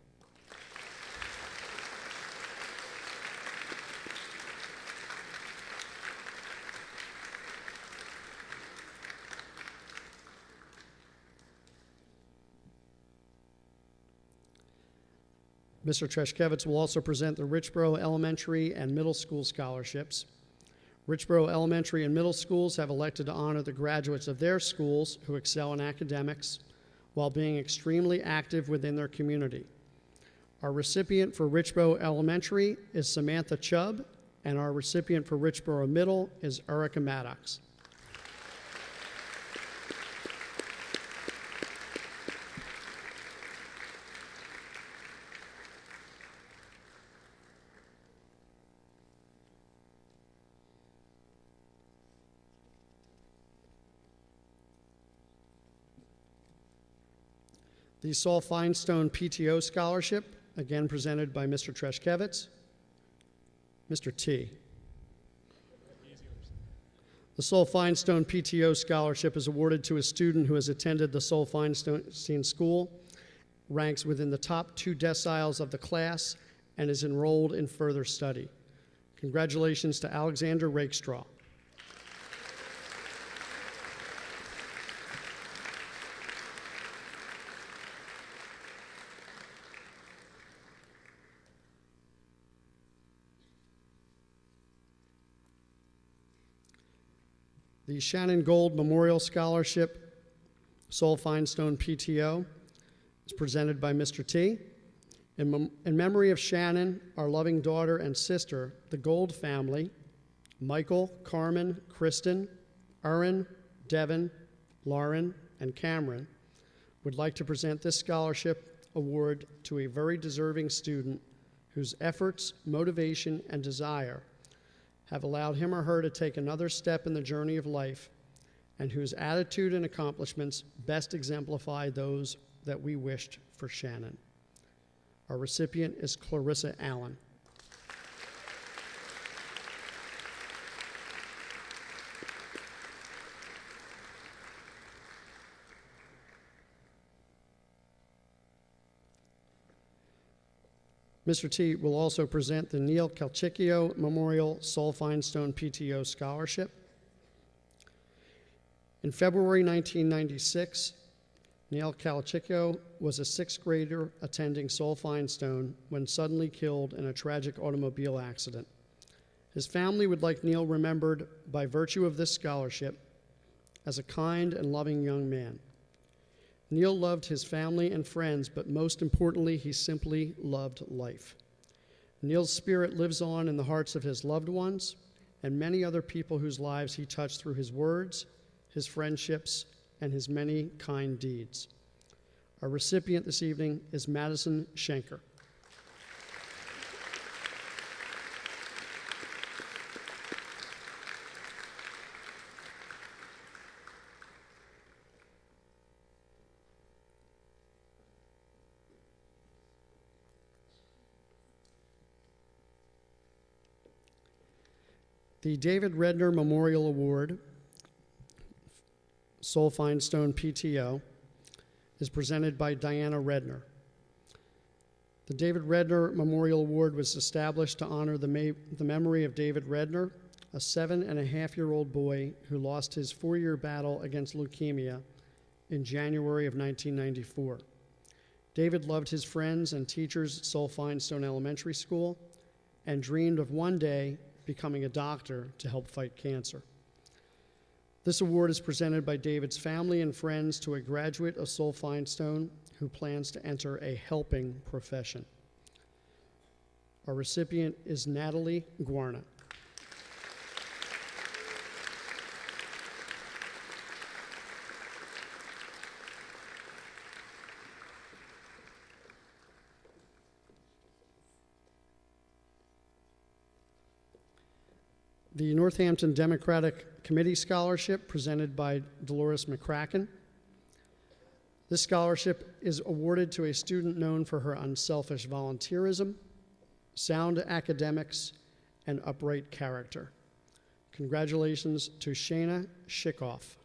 Mr. Treshkevitz will also present the Richboro Elementary and Middle School scholarships. Richboro Elementary and Middle Schools have elected to honor the graduates of their schools who excel in academics while being extremely active within their community. Our recipient for Richboro Elementary is Samantha Chubb, and our recipient for Richboro Middle is Erica Maddox. The Saul Finestone PTO Scholarship, again presented by Mr. Treshkevitz. Mr. T. The Sol Feinstein PTO Scholarship is awarded to a student who has attended the Sol Feinstein School, ranks within the top 2 deciles of the class, and is enrolled in further study. Congratulations to Alexander Rakestraw. The Shannon Gold Memorial Scholarship, Sol Feinstein PTO, is presented by Mr. T. In memory of Shannon, our loving daughter and sister, the Gold family, Michael, Carmen, Kristen, Erin, Devin, Lauren, and Cameron, would like to present this scholarship award to a very deserving student whose efforts, motivation, and desire have allowed him or her to take another step in the journey of life, and whose attitude and accomplishments best exemplify those that we wished for Shannon. Our recipient is Clarissa Allen. Mr. T will also present the Neil Calcicchio Memorial Sol Feinstein PTO Scholarship. In February 1996, Neil Calcicchio was a 6th grader attending Sol Feinstein when suddenly killed in a tragic automobile accident. His family would like Neil remembered by virtue of this scholarship as a kind and loving young man. Neil loved his family and friends, but most importantly, he simply loved life. Neil's spirit lives on in the hearts of his loved ones and many other people whose lives he touched through his words, his friendships, and his many kind deeds. Our recipient this evening is Madison Schenker. The David Redner Memorial Award, Sol Feinstein PTO, is presented by Diana Redner. The David Redner Memorial Award was established to honor the memory of David Redner, a 7-and-a-half-year-old boy who lost his 4-year battle against leukemia in January of 1994. David loved his friends and teachers at Sol Feinstein Elementary School and dreamed of one day becoming a doctor to help fight cancer. This award is presented by David's family and friends to a graduate of Sol Feinstein who plans to enter a helping profession. Our recipient is Natalie Guarna. The Northampton Democratic Committee Scholarship, presented by Dolores McCracken. This scholarship is awarded to a student known for her unselfish volunteerism, sound academics, and upright character. Congratulations to Shayna Schickoff.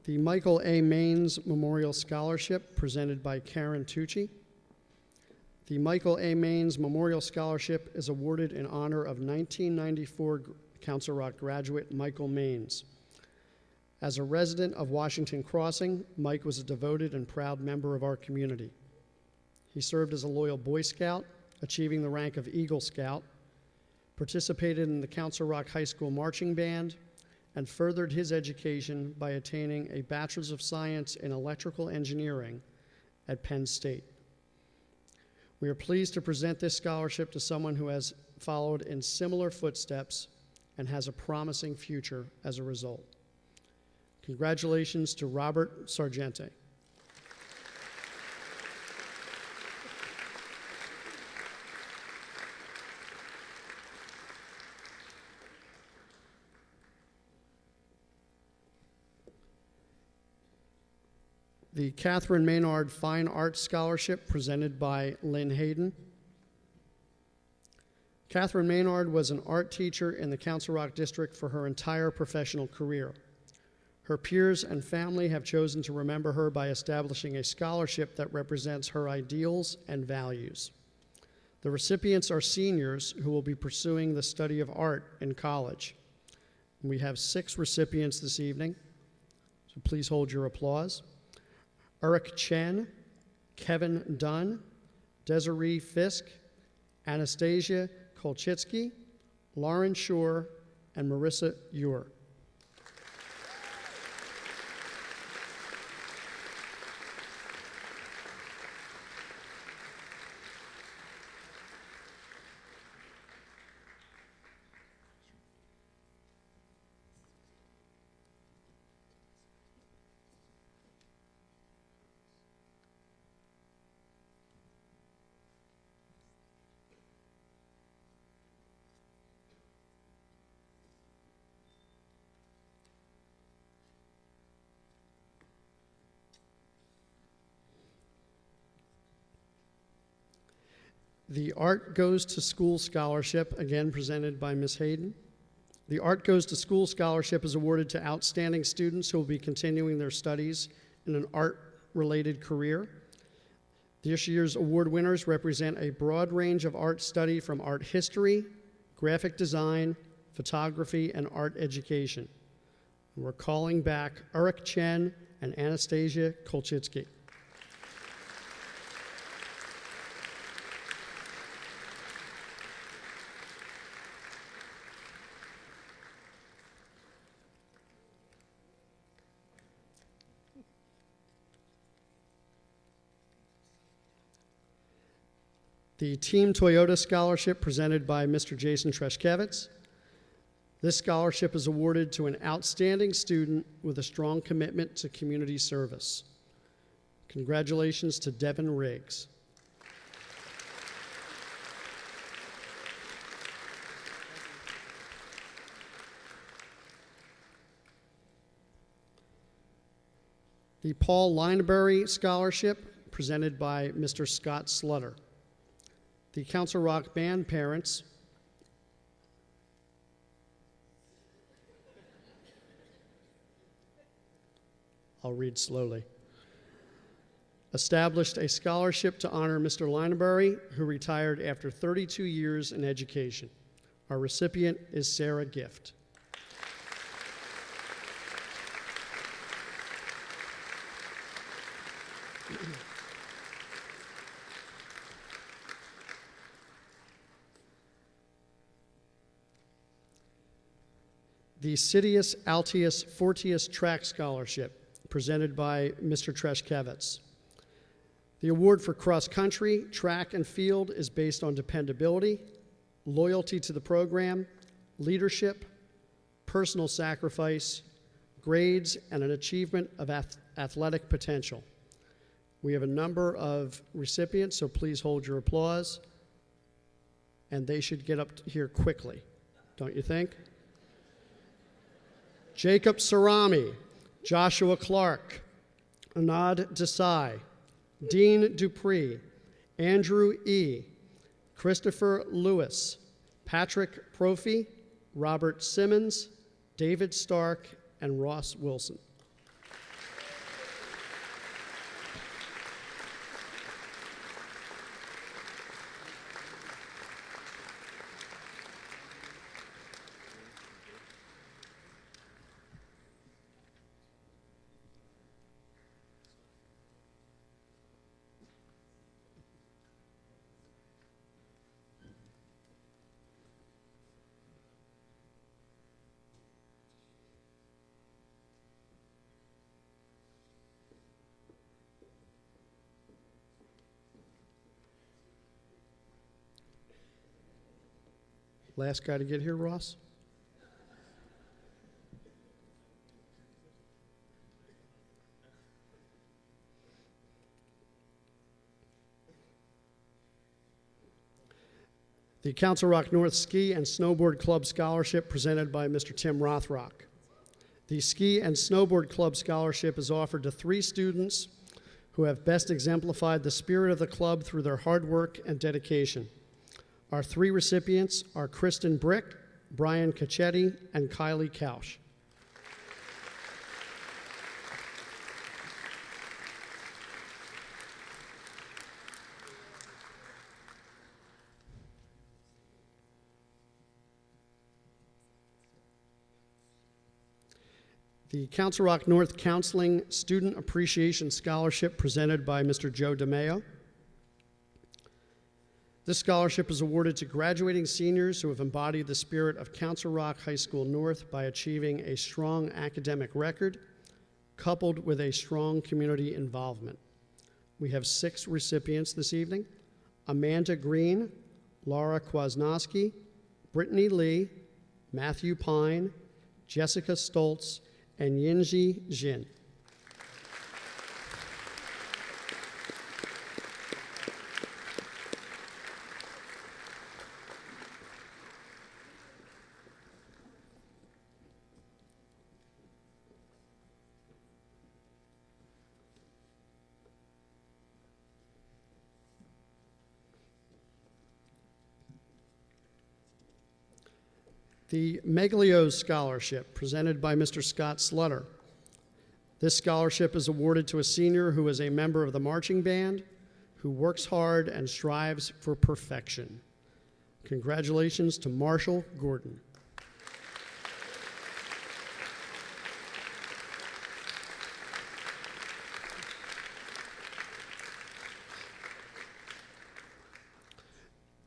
The Michael A. Maines Memorial Scholarship, presented by Karen Tucci. The Michael A. Maines Memorial Scholarship is awarded in honor of 1994 Council Rock graduate Michael Maines. As a resident of Washington Crossing, Mike was a devoted and proud member of our community. He served as a loyal Boy Scout, achieving the rank of Eagle Scout, participated in the Council Rock High School Marching Band, and furthered his education by attaining a Bachelor's of Science in Electrical Engineering at Penn State. We are pleased to present this scholarship to someone who has followed in similar footsteps and has a promising future as a result. Congratulations to Robert Sargente. The Catherine Maynard Fine Arts Scholarship presented by Lynn Hayden. Catherine Maynard was an art teacher in the Council Rock District for her entire professional career. Her peers and family have chosen to remember her by establishing a scholarship that represents her ideals and values. The recipients are seniors who will be pursuing the study of art in college. We have 6 recipients this evening, so please hold your applause. Eric Chen, Kevin Dunn, Desiree Fisk, Anastasia Kolchitsky, Lauren Shore, and Marissa Ewer. The Art Goes to School Scholarship, again presented by Ms. Hayden. The Art Goes to School Scholarship is awarded to outstanding students who will be continuing their studies in an art-related career. This year's award winners represent a broad range of art study from art history, graphic design, photography, and art education. We're calling back Eric Chen and Anastasia Kolchitsky. The Team Toyota Scholarship presented by Mr. Jason Treshkevitz. This scholarship is awarded to an outstanding student with a strong commitment to community service. Congratulations to Devin Riggs. The Paul Lineberry Scholarship presented by Mr. Scott Slutter. The Council Rock Band parents I'll read slowly. Established a scholarship to honor Mr. Lineberry, who retired after 32 years in education. Our recipient is Sarah Gift. The Citius Altius Fortius Track Scholarship, presented by Mr. Treshkevitz. The award for cross-country, track, and field is based on dependability, loyalty to the program, leadership, personal sacrifice, grades, and an achievement of athletic potential. We have a number of recipients, so please hold your applause, and they should get up here quickly, don't you think? Jacob Sarami, Joshua Clark, Anad Desai, Dean Dupree, Andrew E., Christopher Lewis, Patrick Prophy, Robert Simmons, David Stark, and Ross Wilson. Last guy to get here, Ross? The Council Rock North Ski and Snowboard Club Scholarship presented by Mr. Tim Rothrock. The Ski and Snowboard Club Scholarship is offered to 3 students who have best exemplified the spirit of the club through their hard work and dedication. Our three recipients are Kristen Brick, Brian Cacchetti, and Kylie Couch. The Council Rock North Counseling Student Appreciation Scholarship presented by Mr. Joe DeMeo. This scholarship is awarded to graduating seniors who have embodied the spirit of Council Rock High School North by achieving a strong academic record, coupled with a strong community involvement. We have 6 recipients this evening: Amanda Green, Laura Kwasnowski, Brittany Lee, Matthew Pine, Jessica Stoltz, and Yinji Jin. The Meglios Scholarship, presented by Mr. Scott Slutter. This scholarship is awarded to a senior who is a member of the marching band, who works hard and strives for perfection. Congratulations to Marshall Gordon.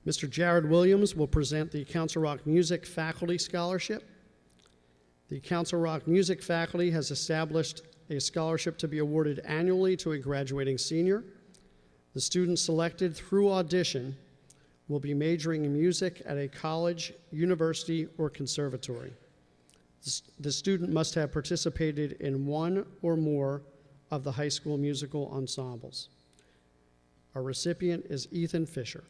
Mr. Jared Williams will present the Council Rock Music Faculty Scholarship. The Council Rock Music faculty has established a scholarship to be awarded annually to a graduating senior. The student selected through audition will be majoring in music at a college, university, or conservatory. The student must have participated in one or more of the high school musical ensembles. Our recipient is Ethan Fisher.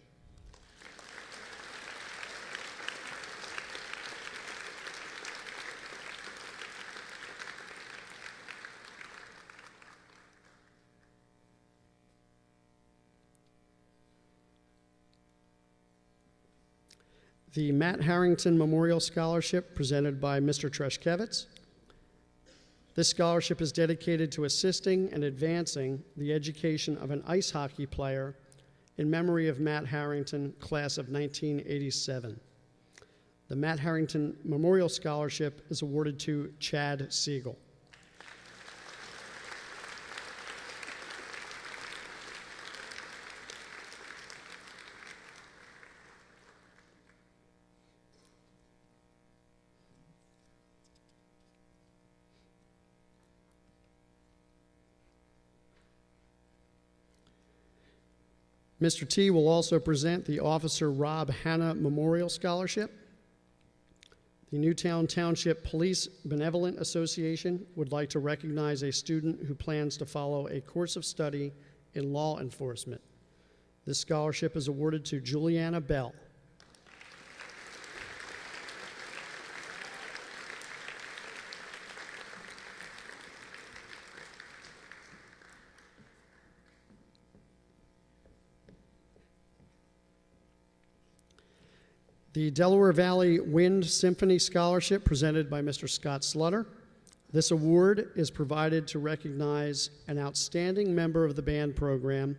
The Matt Harrington Memorial Scholarship, presented by Mr. Treshkevitz. This scholarship is dedicated to assisting and advancing the education of an ice hockey player in memory of Matt Harrington, class of 1987. The Matt Harrington Memorial Scholarship is awarded to Chad Siegel. Mr. T will also present the Officer Rob Hanna Memorial Scholarship. The Newtown Township Police Benevolent Association would like to recognize a student who plans to follow a course of study in law enforcement. This scholarship is awarded to Juliana Bell. The Delaware Valley Wind Symphony Scholarship, presented by Mr. Scott Slutter. This award is provided to recognize an outstanding member of the band program,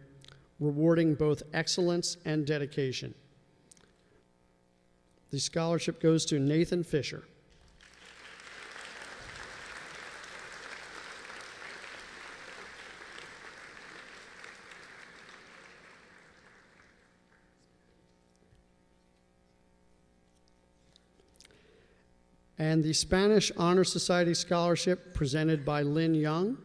rewarding both excellence and dedication. The scholarship goes to Nathan Fisher. And the Spanish Honor Society Scholarship, presented by Lynn Young.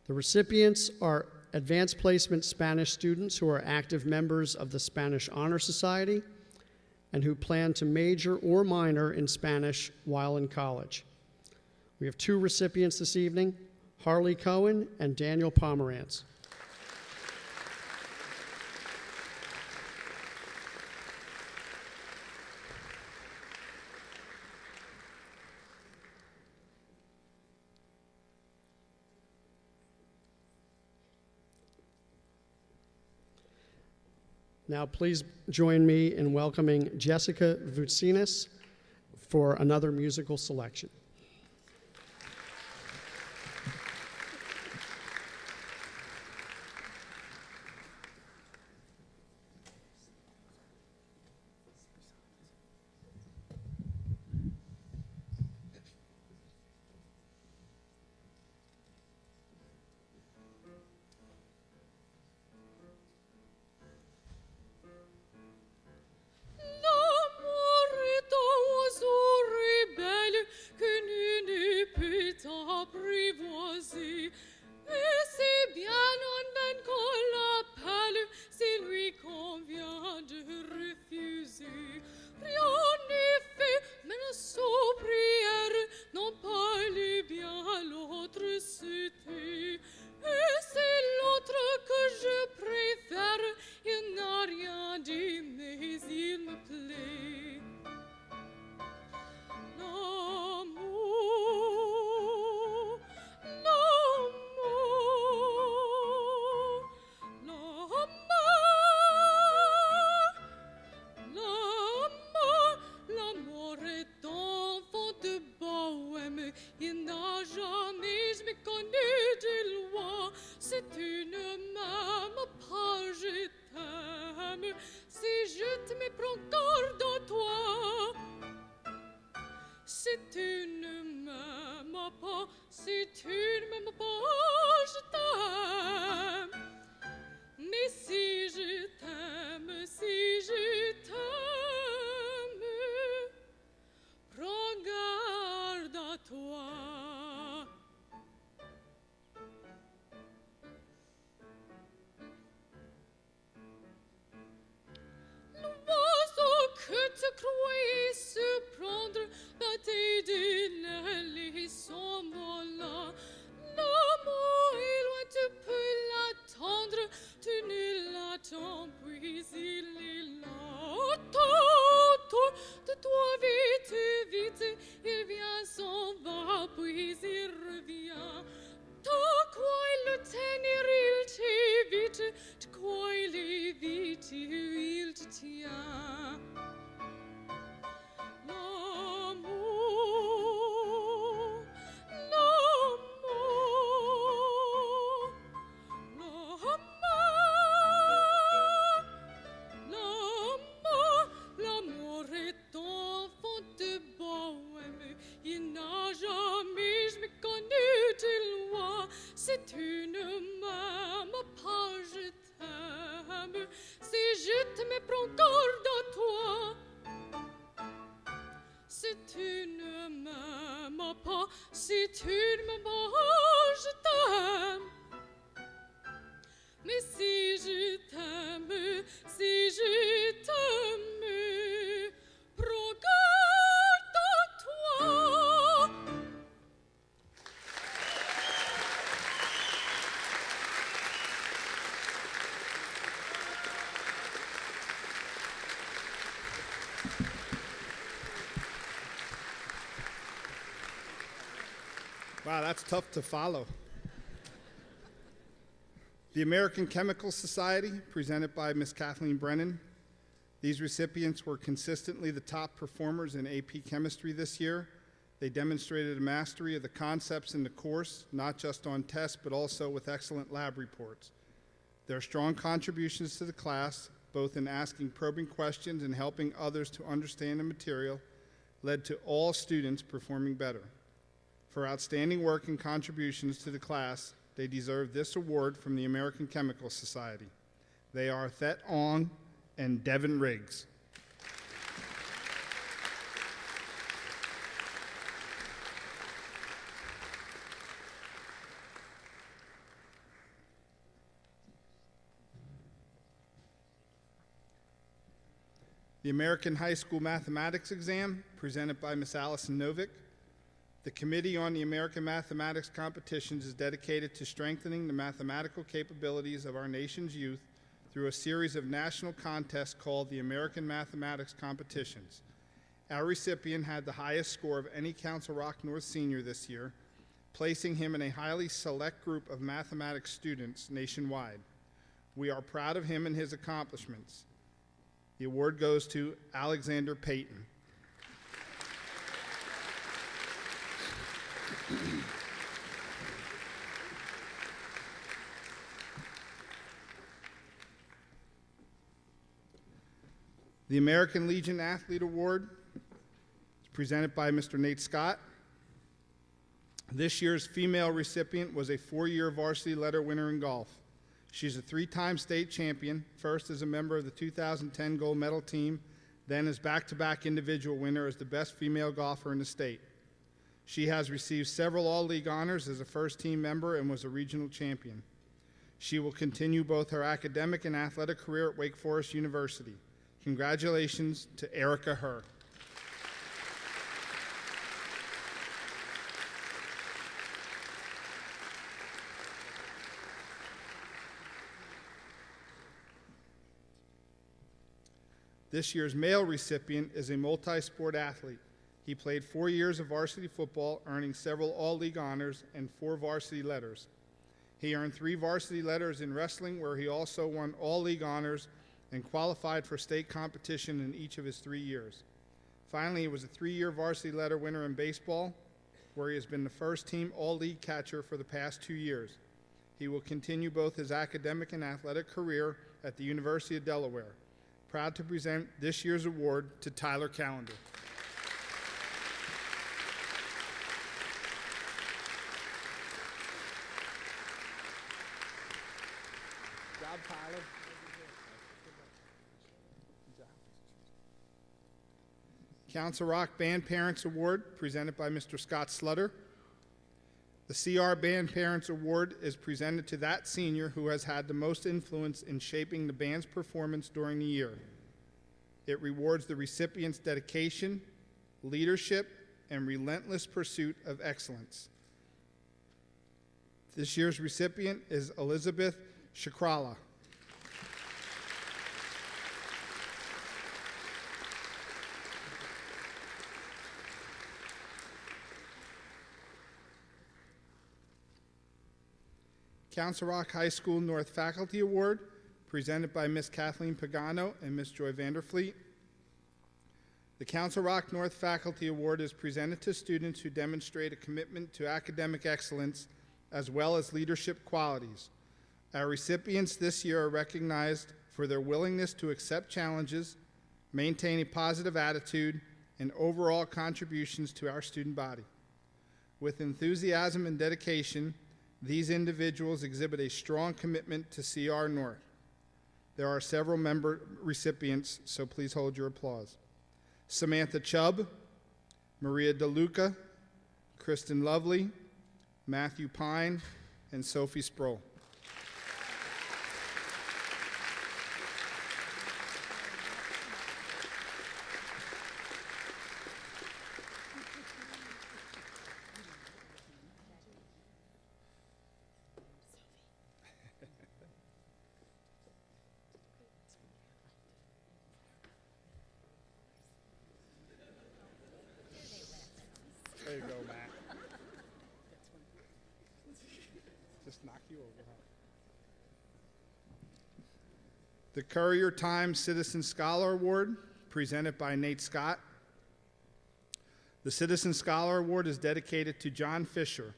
The recipients are advanced placement Spanish students who are active members of the Spanish Honor Society and who plan to major or minor in Spanish while in college. We have 2 recipients this evening, Harley Cohen and Daniel Pomerantz. Now please join me in welcoming Jessica Vutsinas for another musical selection. Wow, that's tough to follow. The American Chemical Society, presented by Ms. Kathleen Brennan. These recipients were consistently the top performers in AP Chemistry this year. They demonstrated a mastery of the concepts in the course, not just on tests, but also with excellent lab reports. Their strong contributions to the class, both in asking probing questions and helping others to understand the material, led to all students performing better. For outstanding work and contributions to the class, they deserve this award from the American Chemical Society. They are Thet Ong and Devin Riggs. The American High School Mathematics Exam, presented by Ms. Allison Novick. The Committee on the American Mathematics Competitions is dedicated to strengthening the mathematical capabilities of our nation's youth through a series of national contests called the American Mathematics Competitions. Our recipient had the highest score of any Council Rock North senior this year, placing him in a highly select group of mathematics students nationwide. We are proud of him and his accomplishments. The award goes to Alexander Payton. The American Legion Athlete Award is presented by Mr. Nate Scott. This year's female recipient was a 4-year varsity letter winner in golf. She's a 3-time state champion, first as a member of the 2010 gold medal team, then as back-to-back individual winner as the best female golfer in the state. She has received several all-league honors as a first-team member and was a regional champion. She will continue both her academic and athletic career at Wake Forest University. Congratulations to Erica Herr. This year's male recipient is a multi-sport athlete. He played 4 years of varsity football, earning several all-league honors and 4 varsity letters. He earned 3 varsity letters in wrestling, where he also won all-league honors and qualified for state competition in each of his 3 years. Finally, he was a 3-year varsity letter winner in baseball, where he has been the first-team all-league catcher for the past 2 years. He will continue both his academic and athletic career at the University of Delaware. Proud to present this year's award to Tyler Callender. Good job, Tyler. Council Rock Band Parents Award, presented by Mr. Scott Slutter. The CR Band Parents Award is presented to that senior who has had the most influence in shaping the band's performance during the year. It rewards the recipient's dedication, leadership, and relentless pursuit of excellence. This year's recipient is Elizabeth Shakrala. Council Rock High School North Faculty Award, presented by Ms. Kathleen Pagano and Ms. Joy Vanderfleet. The Council Rock North Faculty Award is presented to students who demonstrate a commitment to academic excellence as well as leadership qualities. Our recipients this year are recognized for their willingness to accept challenges, maintain a positive attitude, and overall contributions to our student body. With enthusiasm and dedication, these individuals exhibit a strong commitment to CR North. There are several member recipients, so please hold your applause. Samantha Chubb, Maria DeLuca, Kristen Lovely, Matthew Pine, and Sophie Sproul. There you go, Matt. Just knock you over, huh? The Courier-Times Citizen Scholar Award, presented by Nate Scott. The Citizen Scholar Award is dedicated to John Fisher,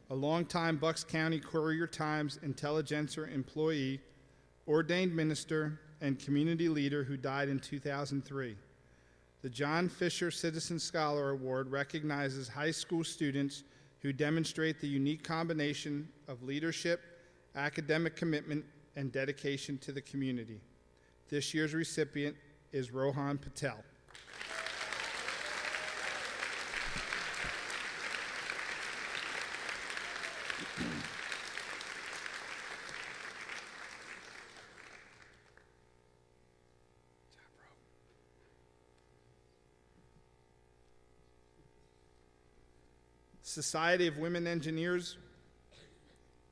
a longtime Bucks County Courier-Times Intelligencer employee, ordained minister, and community leader who died in 2003. The John Fisher Citizen Scholar Award recognizes high school students who demonstrate the unique combination of leadership, academic commitment, and dedication to the community. This year's recipient is Rohan Patel. Society of Women Engineers,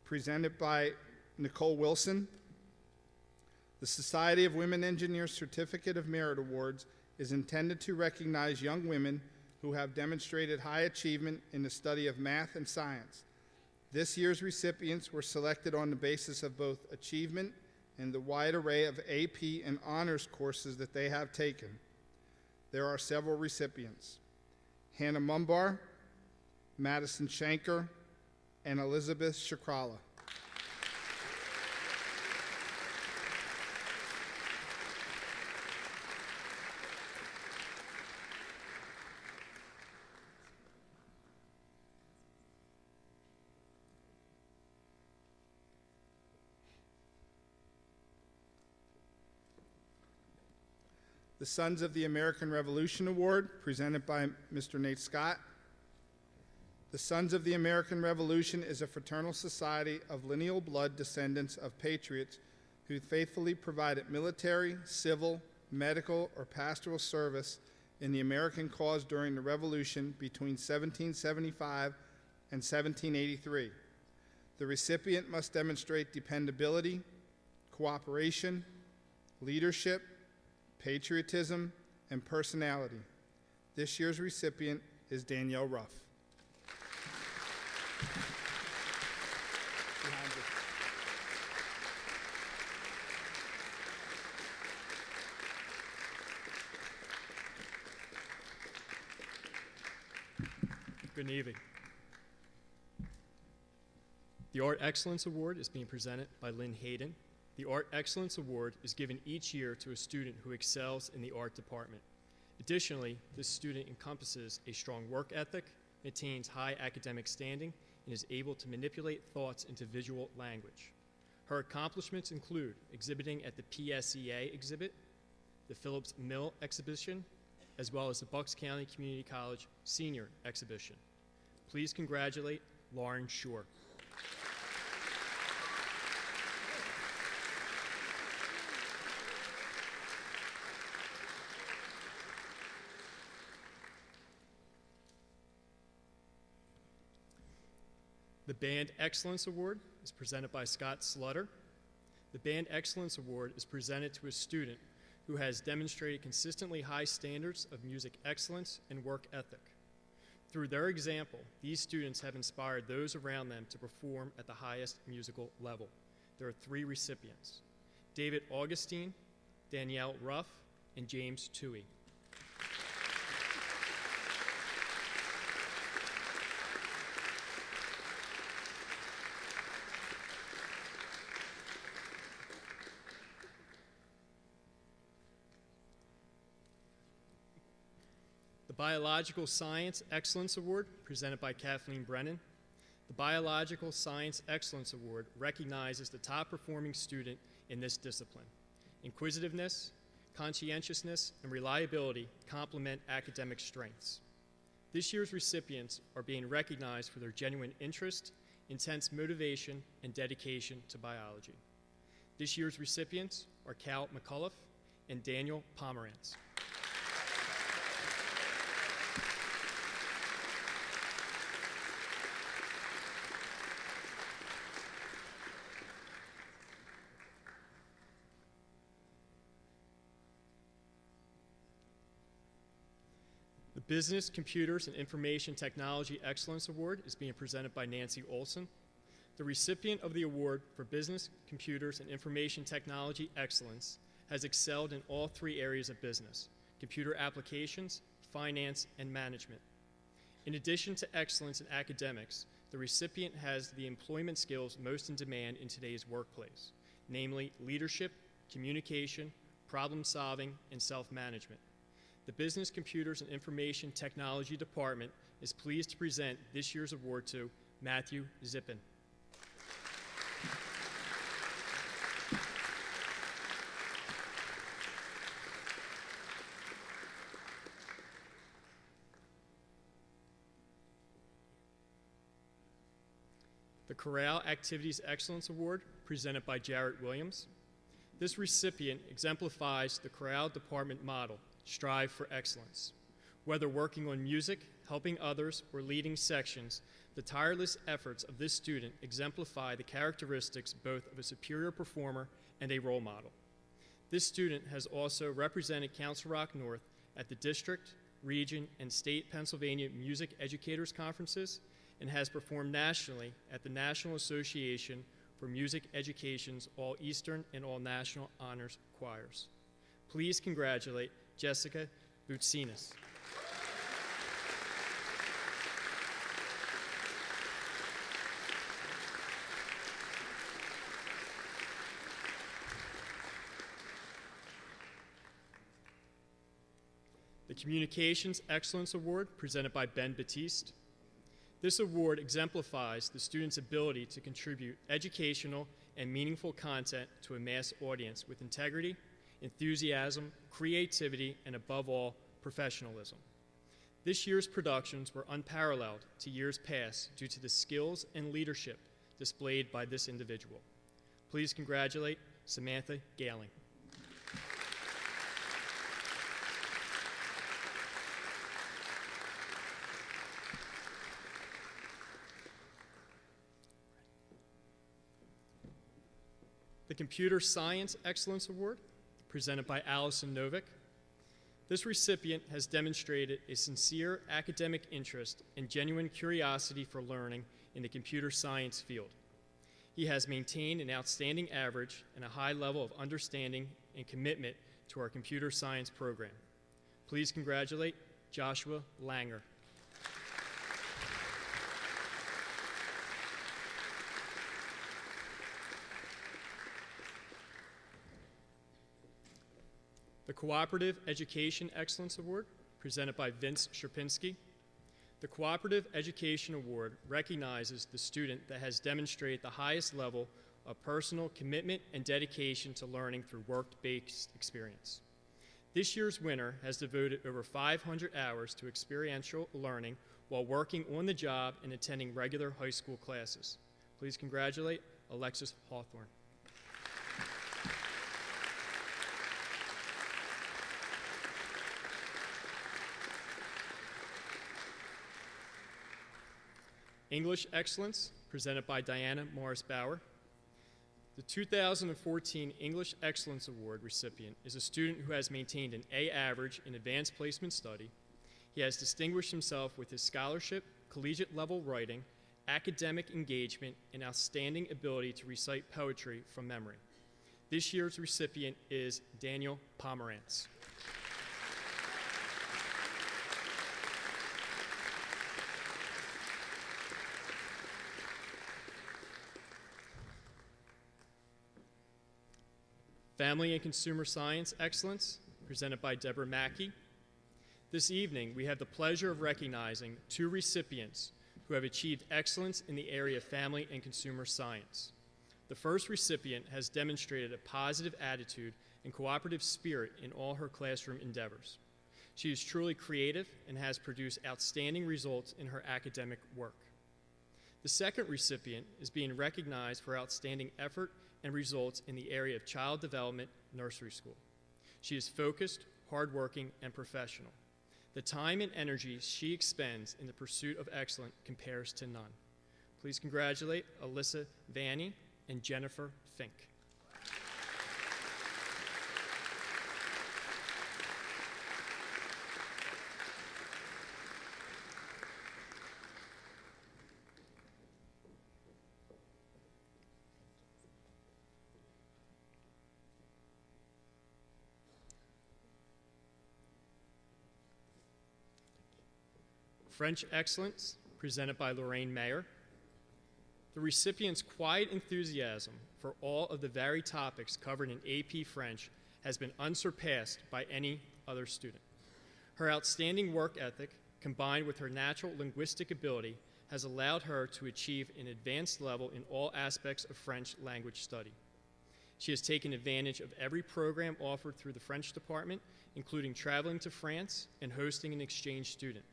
presented by Nicole Wilson. The Society of Women Engineers Certificate of Merit Awards is intended to recognize young women who have demonstrated high achievement in the study of math and science. This year's recipients were selected on the basis of both achievement and the wide array of AP and honors courses that they have taken. There are several recipients: Hannah Mumbar, Madison Shanker, and Elizabeth Shakrala. The Sons of the American Revolution Award, presented by Mr. Nate Scott. The Sons of the American Revolution is a fraternal society of lineal blood descendants of patriots who faithfully provided military, civil, medical, or pastoral service in the American cause during the Revolution between 1775 and 1783. The recipient must demonstrate dependability, cooperation, leadership, patriotism, and personality. This year's recipient is Danielle Ruff. Behind you. Good evening. The Art Excellence Award is being presented by Lynn Hayden. The Art Excellence Award is given each year to a student who excels in the art department. Additionally, this student encompasses a strong work ethic, attains high academic standing, and is able to manipulate thoughts into visual language. Her accomplishments include exhibiting at the PSEA exhibit, the Phillips Mill exhibition, as well as the Bucks County Community College Senior exhibition. Please congratulate Lauren Shore. The Band Excellence Award is presented by Scott Slutter. The Band Excellence Award is presented to a student who has demonstrated consistently high standards of music excellence and work ethic. Through their example, these students have inspired those around them to perform at the highest musical level. There are 3 recipients: David Augustine, Danielle Ruff, and James Toohey. The Biological Science Excellence Award, presented by Kathleen Brennan. The Biological Science Excellence Award recognizes the top performing student in this discipline. Inquisitiveness, conscientiousness, and reliability complement academic strengths. This year's recipients are being recognized for their genuine interest, intense motivation, and dedication to biology. This year's recipients are Cal McCullough and Daniel Pomerantz. The Business, Computers, and Information Technology Excellence Award is being presented by Nancy Olson. The recipient of the award for Business, Computers, and Information Technology Excellence has excelled in all 3 areas of business: computer applications, finance, and management. In addition to excellence in academics, the recipient has the employment skills most in demand in today's workplace, namely leadership, communication, problem solving, and self-management. The Business, Computers, and Information Technology Department is pleased to present this year's award to Matthew Zippin. The Chorale Activities Excellence Award, presented by Jarrett Williams. This recipient exemplifies the chorale department model: strive for excellence. Whether working on music, helping others, or leading sections, the tireless efforts of this student exemplify the characteristics both of a superior performer and a role model. This student has also represented Council Rock North at the district, region, and state Pennsylvania Music Educators Conferences and has performed nationally at the National Association for Music Education's All Eastern and All National Honors Choirs. Please congratulate Jessica Boutsinas. The Communications Excellence Award, presented by Ben Batiste. This award exemplifies the student's ability to contribute educational and meaningful content to a mass audience with integrity, enthusiasm, creativity, and above all, professionalism. This year's productions were unparalleled to years past due to the skills and leadership displayed by this individual. Please congratulate Samantha Galing. The Computer Science Excellence Award, presented by Allison Novick. This recipient has demonstrated a sincere academic interest and genuine curiosity for learning in the computer science field. He has maintained an outstanding average and a high level of understanding and commitment to our computer science program. Please congratulate Joshua Langer. The Cooperative Education Excellence Award, presented by Vince Sherpinski. The Cooperative Education Award recognizes the student that has demonstrated the highest level of personal commitment and dedication to learning through work-based experience. This year's winner has devoted over 500 hours to experiential learning while working on the job and attending regular high school classes. Please congratulate Alexis Hawthorne. English Excellence, presented by Diana Morris Bauer. The 2014 English Excellence Award recipient is a student who has maintained an A average in advanced placement study. He has distinguished himself with his scholarship, collegiate level writing, academic engagement, and outstanding ability to recite poetry from memory. This year's recipient is Daniel Pomerantz. Family and Consumer Science Excellence, presented by Deborah Mackey. This evening, we have the pleasure of recognizing two recipients who have achieved excellence in the area of family and consumer science. The first recipient has demonstrated a positive attitude and cooperative spirit in all her classroom endeavors. She is truly creative and has produced outstanding results in her academic work. The second recipient is being recognized for outstanding effort and results in the area of child development nursery school. She is focused, hardworking, and professional. The time and energy she expends in the pursuit of excellence compares to none. Please congratulate Alyssa Vanny and Jennifer Fink. French Excellence, presented by Lorraine Mayer. The recipient's quiet enthusiasm for all of the varied topics covered in AP French has been unsurpassed by any other student. Her outstanding work ethic, combined with her natural linguistic ability, has allowed her to achieve an advanced level in all aspects of French language study. She has taken advantage of every program offered through the French department, including traveling to France and hosting an exchange student.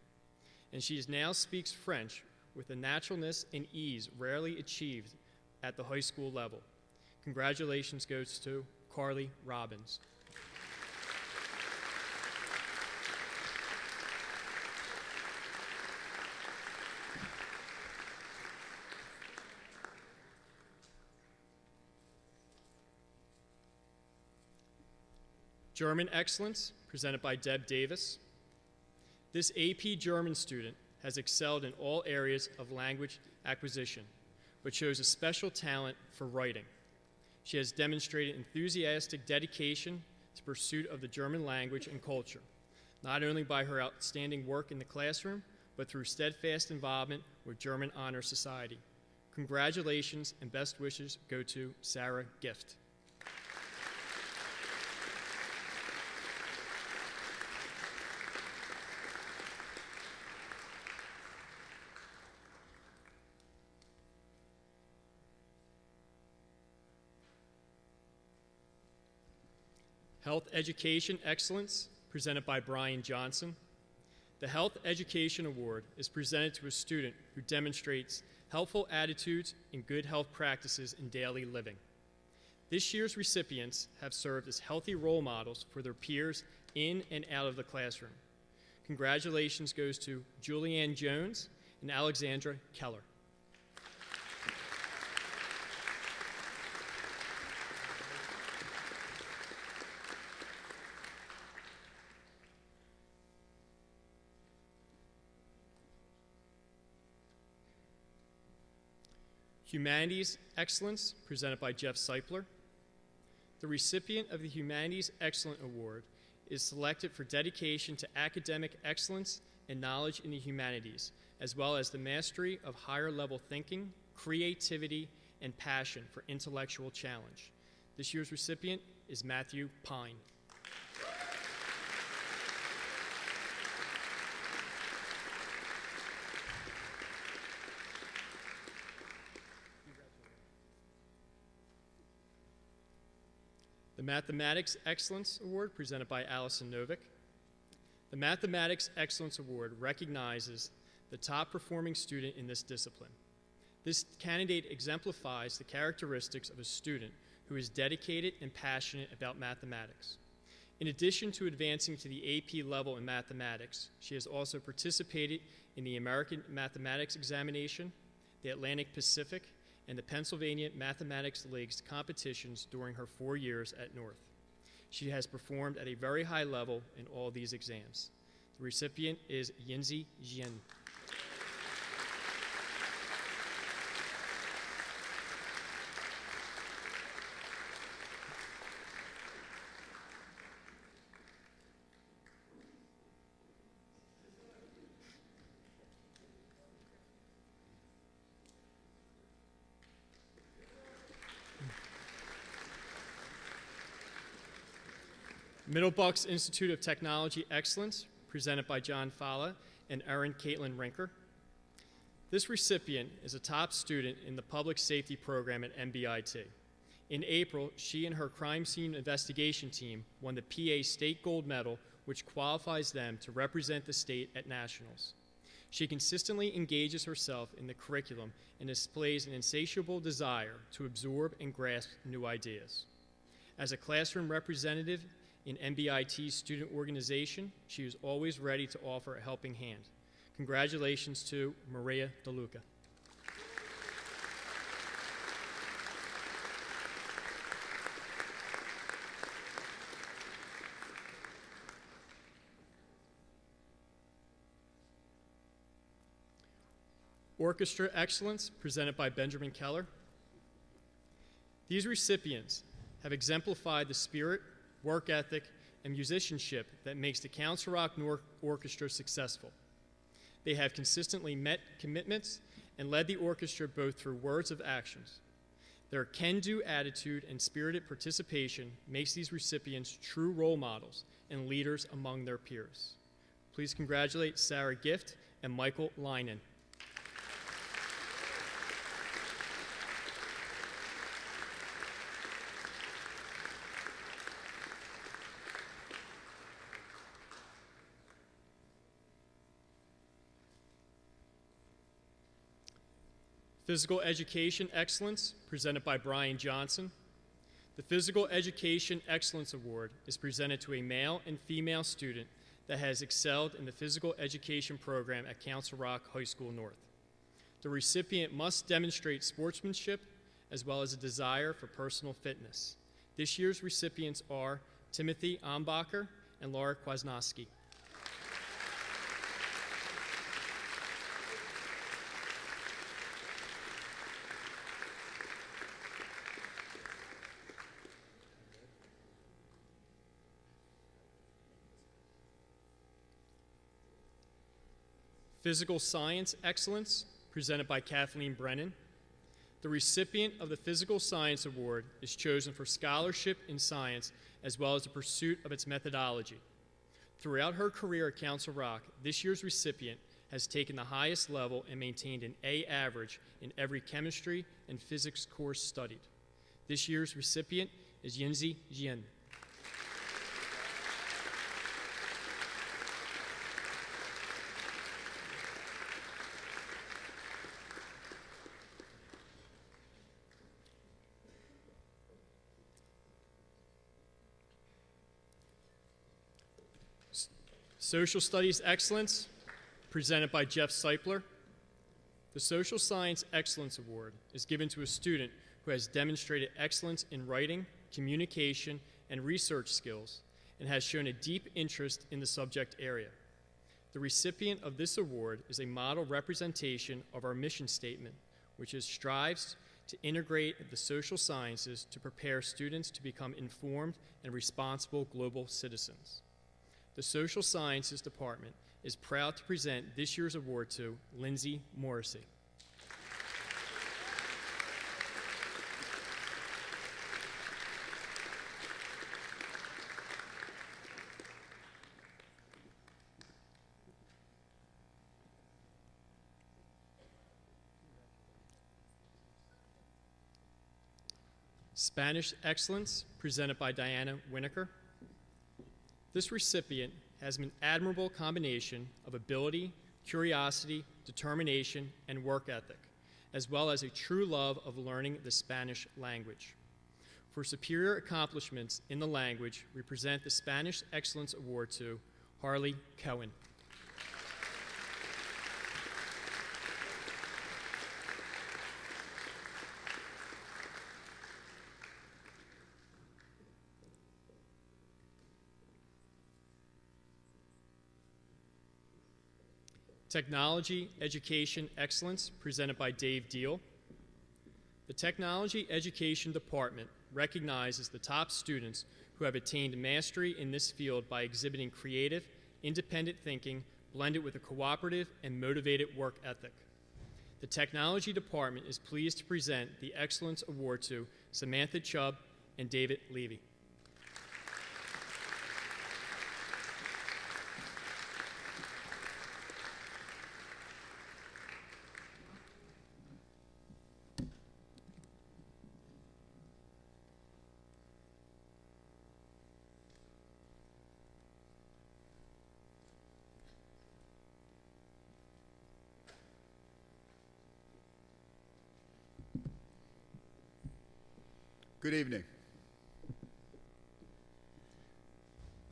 And she now speaks French with a naturalness and ease rarely achieved at the high school level. Congratulations goes to Carly Robbins. German Excellence, presented by Deb Davis. This AP German student has excelled in all areas of language acquisition, but shows a special talent for writing. She has demonstrated enthusiastic dedication to pursuit of the German language and culture, not only by her outstanding work in the classroom, but through steadfast involvement with German Honor Society. Congratulations and best wishes go to Sarah Gift. Health Education Excellence, presented by Brian Johnson. The Health Education Award is presented to a student who demonstrates helpful attitudes and good health practices in daily living. This year's recipients have served as healthy role models for their peers in and out of the classroom. Congratulations goes to Julianne Jones and Alexandra Keller. Humanities Excellence, presented by Jeff Seipler. The recipient of the Humanities Excellence Award is selected for dedication to academic excellence and knowledge in the humanities, as well as the mastery of higher level thinking, creativity, and passion for intellectual challenge. This year's recipient is Matthew Pine. The Mathematics Excellence Award, presented by Allison Novick. The Mathematics Excellence Award recognizes the top performing student in this discipline. This candidate exemplifies the characteristics of a student who is dedicated and passionate about mathematics. In addition to advancing to the AP level in mathematics, she has also participated in the American Mathematics Examination, the Atlantic Pacific, and the Pennsylvania Mathematics League's competitions during her 4 years at North. She has performed at a very high level in all these exams. The recipient is Yinzi Jian. Middle Bucks Institute of Technology Excellence, presented by John Falla and Erin Caitlin Rinker. This recipient is a top student in the public safety program at MBIT. In April, she and her crime scene investigation team won the PA State Gold Medal, which qualifies them to represent the state at nationals. She consistently engages herself in the curriculum and displays an insatiable desire to absorb and grasp new ideas. As a classroom representative in MBIT's student organization, she is always ready to offer a helping hand. Congratulations to Maria DeLuca. Orchestra Excellence, presented by Benjamin Keller. These recipients have exemplified the spirit, work ethic, and musicianship that makes the Council Rock North Orchestra successful. They have consistently met commitments and led the orchestra both through words of actions. Their can-do attitude and spirited participation makes these recipients true role models and leaders among their peers. Please congratulate Sarah Gift and Michael Leinen. Physical Education Excellence, presented by Brian Johnson. The Physical Education Excellence Award is presented to a male and female student that has excelled in the physical education program at Council Rock High School North. The recipient must demonstrate sportsmanship as well as a desire for personal fitness. This year's recipients are Timothy Ambacher and Laura Kwasnowski. Physical Science Excellence, presented by Kathleen Brennan. The recipient of the Physical Science Award is chosen for scholarship in science as well as the pursuit of its methodology. Throughout her career at Council Rock, this year's recipient has taken the highest level and maintained an A average in every chemistry and physics course studied. This year's recipient is Yinzi Jian. Social Studies Excellence, presented by Jeff Seipler. The Social Science Excellence Award is given to a student who has demonstrated excellence in writing, communication, and research skills, and has shown a deep interest in the subject area. The recipient of this award is a model representation of our mission statement, which strives to integrate the social sciences to prepare students to become informed and responsible global citizens. The Social Sciences Department is proud to present this year's award to Lindsay Morrissey. Spanish Excellence, presented by Diana Winokur. This recipient has an admirable combination of ability, curiosity, determination, and work ethic, as well as a true love of learning the Spanish language. For superior accomplishments in the language, we present the Spanish Excellence Award to Harley Cohen. Technology Education Excellence, presented by Dave Deal. The Technology Education Department recognizes the top students who have attained mastery in this field by exhibiting creative, independent thinking blended with a cooperative and motivated work ethic. The Technology Department is pleased to present the Excellence Award to Samantha Chubb and David Levy. Good evening.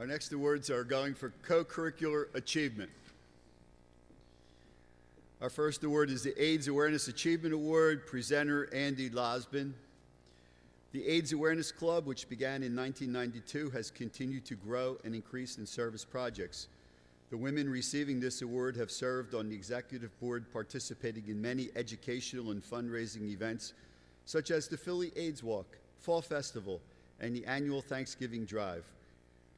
Our next awards are going for co-curricular achievement. Our first award is the AIDS Awareness Achievement Award, presenter Andy Losbin. The AIDS Awareness Club, which began in 1992, has continued to grow and increase in service projects. The women receiving this award have served on the executive board, participating in many educational and fundraising events, such as the Philly AIDS Walk, Fall Festival, and the annual Thanksgiving Drive.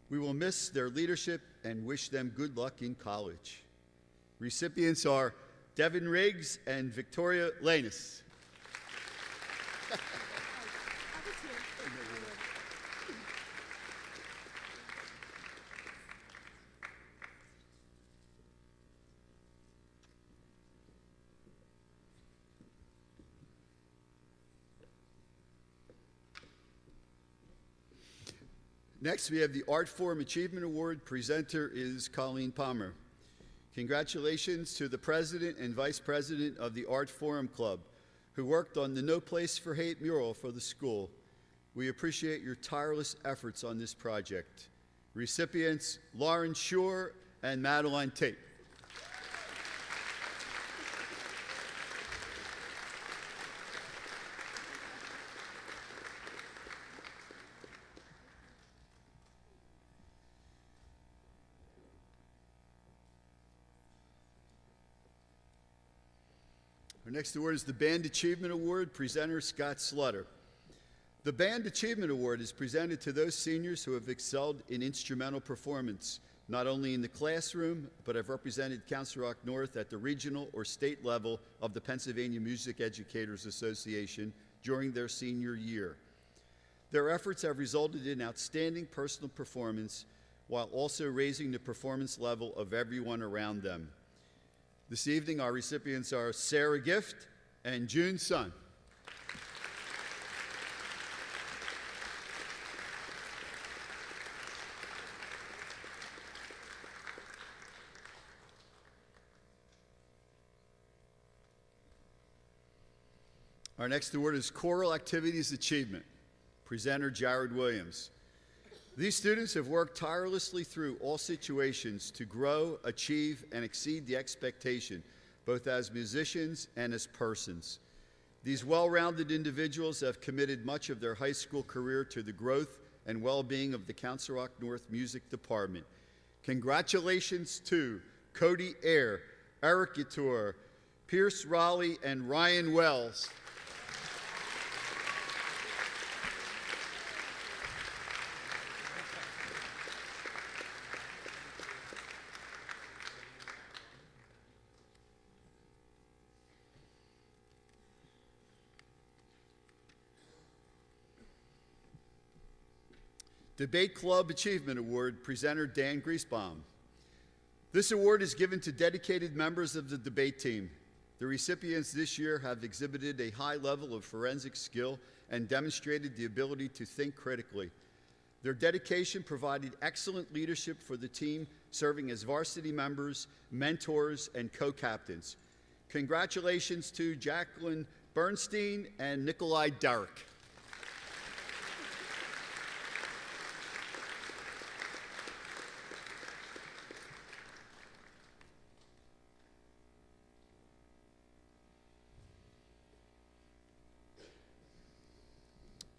We will miss their leadership and wish them good luck in college. Recipients are Devin Riggs and Victoria Lanus. Next, we have the Art Forum Achievement Award. Presenter is Colleen Palmer. Congratulations to the President and Vice President of the Art Forum Club, who worked on the No Place for Hate mural for the school. We appreciate your tireless efforts on this project. Recipients, Lauren Shore and Madeline Tate. Our next award is the Band Achievement Award, presenter Scott Slutter. The Band Achievement Award is presented to those seniors who have excelled in instrumental performance, not only in the classroom, but have represented Council Rock North at the regional or state level of the Pennsylvania Music Educators Association during their senior year. Their efforts have resulted in outstanding personal performance while also raising the performance level of everyone around them. This evening, our recipients are Sarah Gift and June Sun. Our next award is Choral Activities Achievement. Presenter Jared Williams. These students have worked tirelessly through all situations to grow, achieve, and exceed the expectation, both as musicians and as persons. These well-rounded individuals have committed much of their high school career to the growth and well-being of the Council Rock North Music Department. Congratulations to Cody Ayer, Eric Couture, Pierce Raleigh, and Ryan Wells. Debate Club Achievement Award, presenter Dan Griesbaum. This award is given to dedicated members of the debate team. The recipients this year have exhibited a high level of forensic skill and demonstrated the ability to think critically. Their dedication provided excellent leadership for the team, serving as varsity members, mentors, and co-captains. Congratulations to Jacqueline Bernstein and Nikolai Derrick.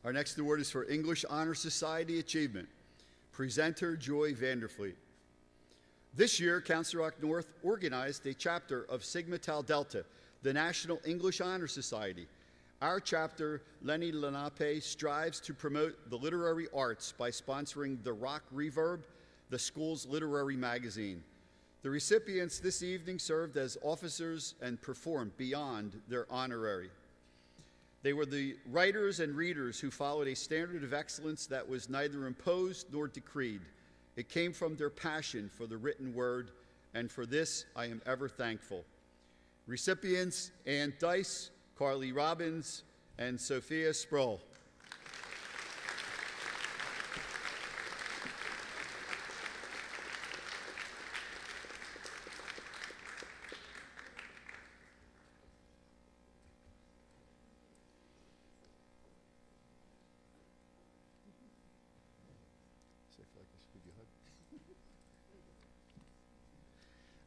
Our next award is for English Honor Society Achievement. Presenter Joy Vanderfleet. This year, Council Rock North organized a chapter of Sigma Tau Delta, the National English Honor Society. Our chapter, Lenny Lenape, strives to promote the literary arts by sponsoring the Rock Reverb, the school's literary magazine. The recipients this evening served as officers and performed beyond their honorary. They were the writers and readers who followed a standard of excellence that was neither imposed nor decreed. It came from their passion for the written word, and for this I am ever thankful. Recipients Ann Dice, Carly Robbins, and Sophia Sproul.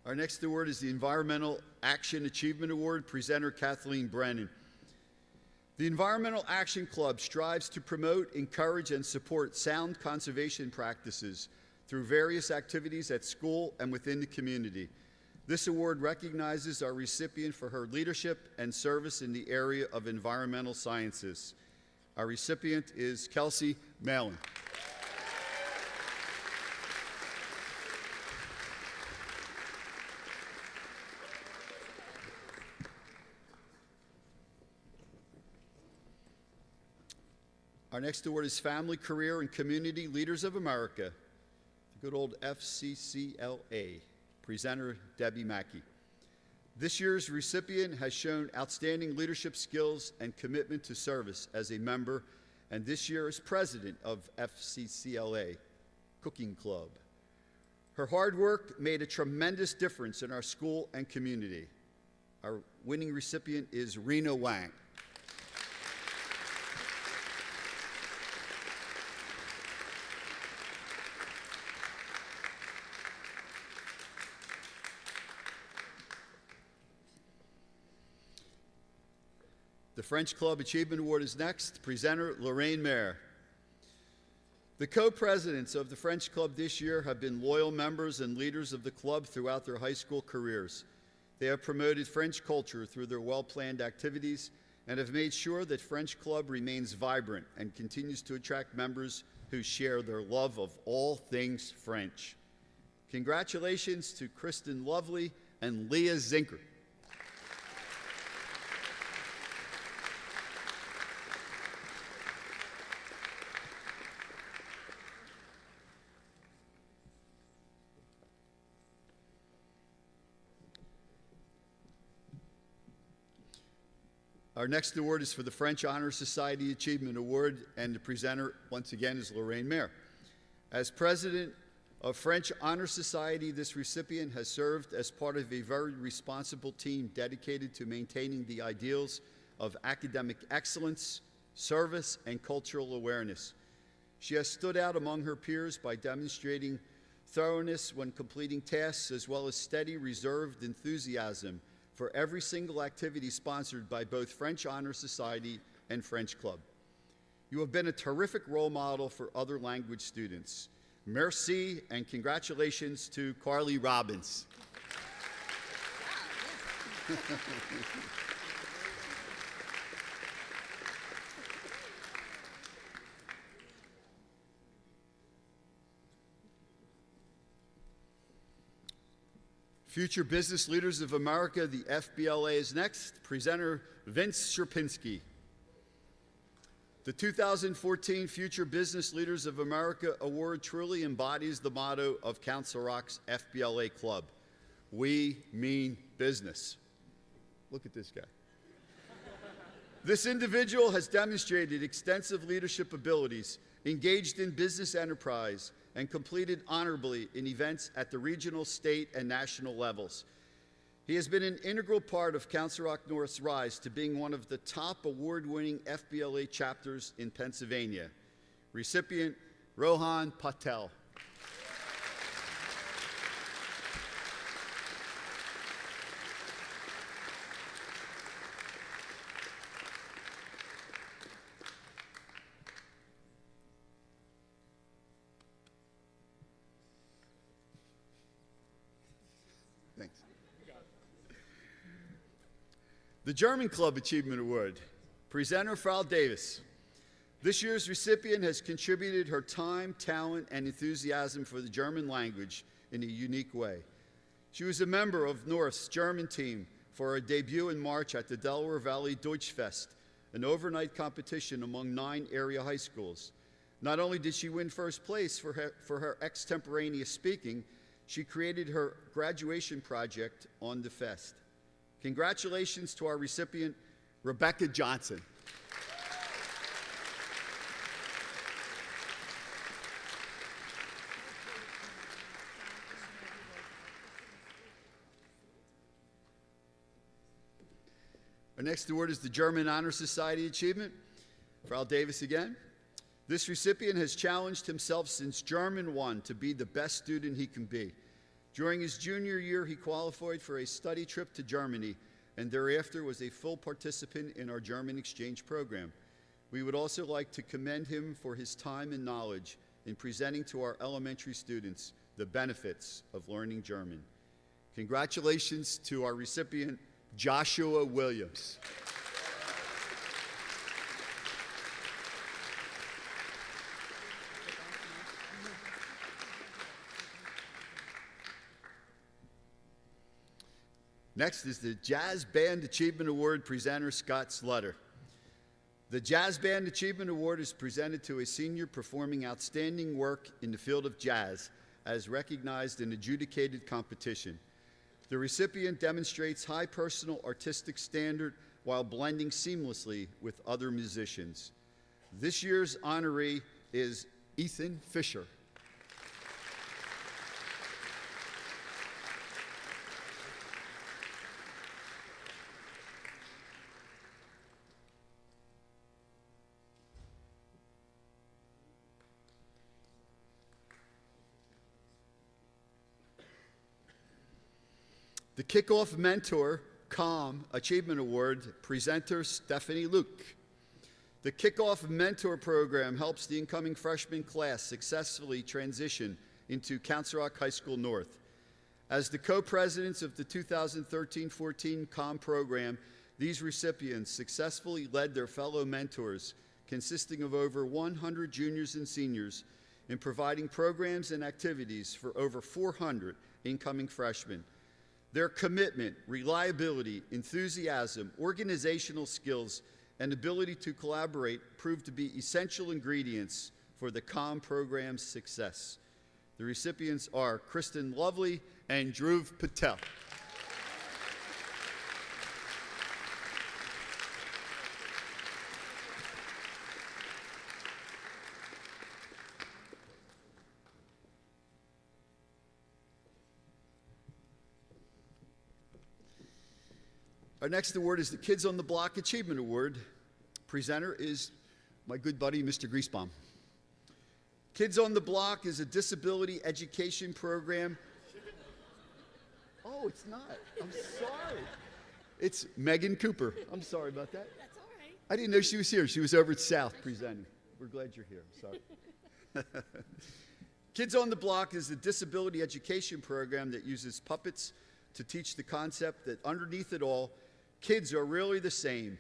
Our next award is the Environmental Action Achievement Award, presenter Kathleen Brennan. The Environmental Action Club strives to promote, encourage, and support sound conservation practices through various activities at school and within the community. This award recognizes our recipient for her leadership and service in the area of environmental sciences. Our recipient is Kelsey Malin. Our next award is Family, Career, and Community Leaders of America, the good old FCCLA. Presenter Debbie Mackey. This year's recipient has shown outstanding leadership skills and commitment to service as a member, and this year is president of FCCLA Cooking Club. Her hard work made a tremendous difference in our school and community. Our winning recipient is Rena Wang. The French Club Achievement Award is next. Presenter Lorraine Mayer. The co-presidents of the French Club this year have been loyal members and leaders of the club throughout their high school careers. They have promoted French culture through their well-planned activities and have made sure that French Club remains vibrant and continues to attract members who share their love of all things French. Congratulations to Kristen Lovely and Leah Zinker. Our next award is for the French Honor Society Achievement Award, and the presenter, once again, is Lorraine Mayer. As president of French Honor Society, this recipient has served as part of a very responsible team dedicated to maintaining the ideals of academic excellence, service, and cultural awareness. She has stood out among her peers by demonstrating thoroughness when completing tasks, as well as steady, reserved enthusiasm for every single activity sponsored by both French Honor Society and French Club. You have been a terrific role model for other language students. Merci and congratulations to Carly Robbins. Future Business Leaders of America, the FBLA, is next. Presenter Vince Sierpinski. The 2014 Future Business Leaders of America Award truly embodies the motto of Council Rock's FBLA Club. We mean business. Look at this guy. This individual has demonstrated extensive leadership abilities, engaged in business enterprise, and completed honorably in events at the regional, state, and national levels. He has been an integral part of Council Rock North's rise to being one of the top award-winning FBLA chapters in Pennsylvania. Recipient Rohan Patel. Thanks. The German Club Achievement Award. Presenter Frau Davis. This year's recipient has contributed her time, talent, and enthusiasm for the German language in a unique way. She was a member of North's German team for her debut in March at the Delaware Valley Deutschfest, an overnight competition among 9 area high schools. Not only did she win first place for her extemporaneous speaking, she created her graduation project on the fest. Congratulations to our recipient, Rebecca Johnson. Our next award is the German Honor Society Achievement. Frau Davis again. This recipient has challenged himself since German 1 to be the best student he can be. During his junior year, he qualified for a study trip to Germany and thereafter was a full participant in our German exchange program. We would also like to commend him for his time and knowledge in presenting to our elementary students the benefits of learning German. Congratulations to our recipient, Joshua Williams. Next is the Jazz Band Achievement Award presenter, Scott Slutter. The Jazz Band Achievement Award is presented to a senior performing outstanding work in the field of jazz as recognized in adjudicated competition. The recipient demonstrates high personal artistic standard while blending seamlessly with other musicians. This year's honoree is Ethan Fisher. The Kickoff Mentor COM Achievement Award presenter Stephanie Luke. The Kickoff Mentor program helps the incoming freshman class successfully transition into Council Rock High School North. As the co-presidents of the 2013-14 COM program, these recipients successfully led their fellow mentors, consisting of over 100 juniors and seniors, in providing programs and activities for over 400 incoming freshmen. Their commitment, reliability, enthusiasm, organizational skills, and ability to collaborate proved to be essential ingredients for the COM program's success. The recipients are Kristen Lovely and Dhruv Patel. Our next award is the Kids on the Block Achievement Award. Presenter is my good buddy, Mr. Griesbaum. Kids on the Block is a disability education program. Oh, it's not. I'm sorry. It's Megan Cooper. I'm sorry about that. That's all right. I didn't know she was here. She was over at South presenting. We're glad you're here. Sorry. Kids on the Block is a disability education program that uses puppets to teach the concept that underneath it all, kids are really the same.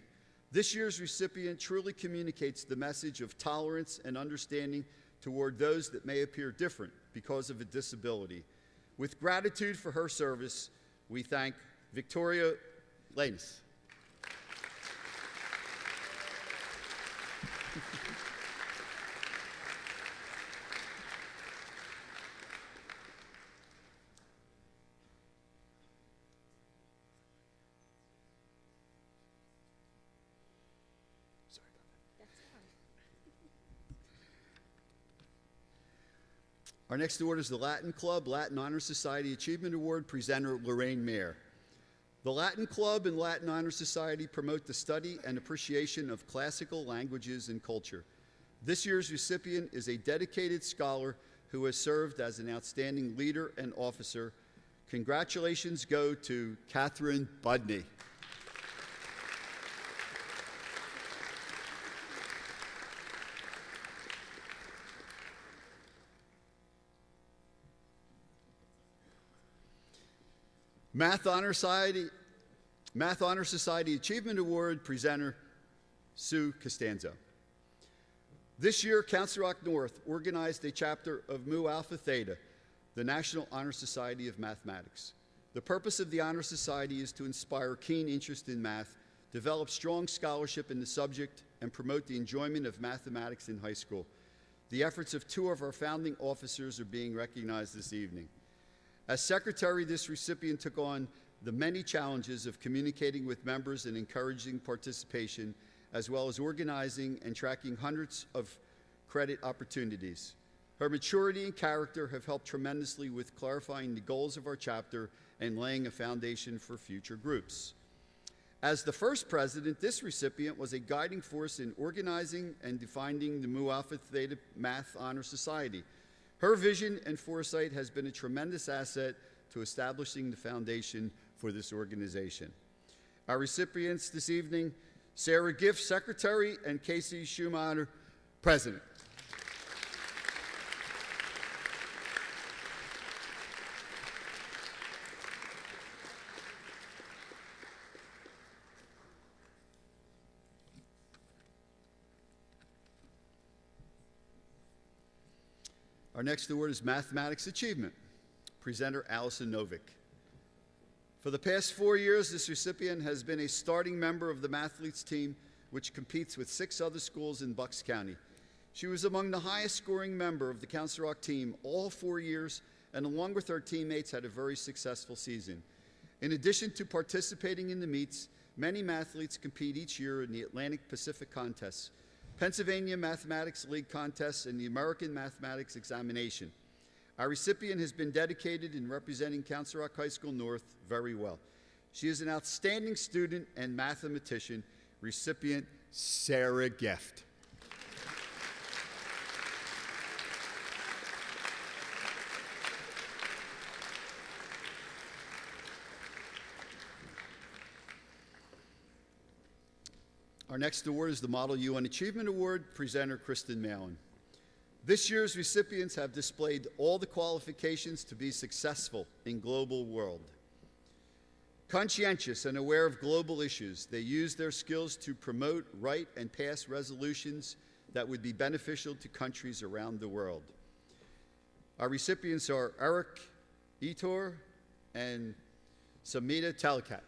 This year's recipient truly communicates the message of tolerance and understanding toward those that may appear different because of a disability. With gratitude for her service, we thank Victoria Lanus. Our next award is the Latin Club Latin Honor Society Achievement Award, presenter Lorraine Mayer. The Latin Club and Latin Honor Society promote the study and appreciation of classical languages and culture. This year's recipient is a dedicated scholar who has served as an outstanding leader and officer. Congratulations go to Catherine Budney. Math Honor Society Achievement Award, presenter Sue Costanzo. This year, Council Rock North organized a chapter of Mu Alpha Theta, the National Honor Society of Mathematics. The purpose of the Honor Society is to inspire keen interest in math, develop strong scholarship in the subject, and promote the enjoyment of mathematics in high school. The efforts of two of our founding officers are being recognized this evening. As secretary, this recipient took on the many challenges of communicating with members and encouraging participation, as well as organizing and tracking hundreds of credit opportunities. Her maturity and character have helped tremendously with clarifying the goals of our chapter and laying a foundation for future groups. As the first president, this recipient was a guiding force in organizing and defining the Mu Alpha Theta Math Honor Society. Her vision and foresight has been a tremendous asset to establishing the foundation for this organization. Our recipients this evening, Sarah Giff, Secretary, and Casey Schumacher, President. Our next award is Mathematics Achievement. Presenter Allison Novick. For the past 4 years, this recipient has been a starting member of the Mathletes team, which competes with 6 other schools in Bucks County. She was among the highest scoring member of the Council Rock team all 4 years, and along with her teammates had a very successful season. In addition to participating in the meets, many mathletes compete each year in the Atlantic Pacific contests, Pennsylvania Mathematics League contests, and the American Mathematics Examination. Our recipient has been dedicated in representing Council Rock High School North very well. She is an outstanding student and mathematician. Recipient Sarah Gift. Our next award is the Model UN Achievement Award, presenter Kristen Malin. This year's recipients have displayed all the qualifications to be successful in global world. Conscientious and aware of global issues, they use their skills to promote, write, and pass resolutions that would be beneficial to countries around the world. Our recipients are Eric Etor and Samita Telekat.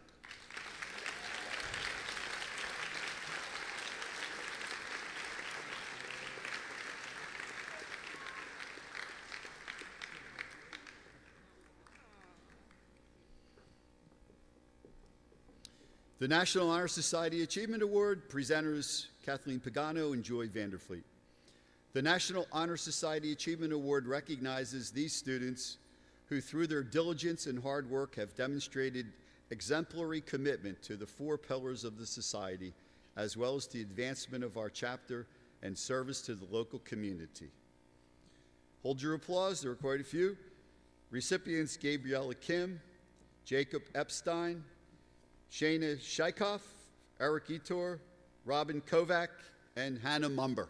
The National Honor Society Achievement Award, presenters Kathleen Pagano and Joy Vanderfleet. The National Honor Society Achievement Award recognizes these students who, through their diligence and hard work, have demonstrated exemplary commitment to the 4 pillars of the society, as well as the advancement of our chapter and service to the local community. Hold your applause, there are quite a few. Recipients Gabriella Kim, Jacob Epstein, Shayna Shaikoff, Eric Etor, Robin Kovac, and Hannah Mumber.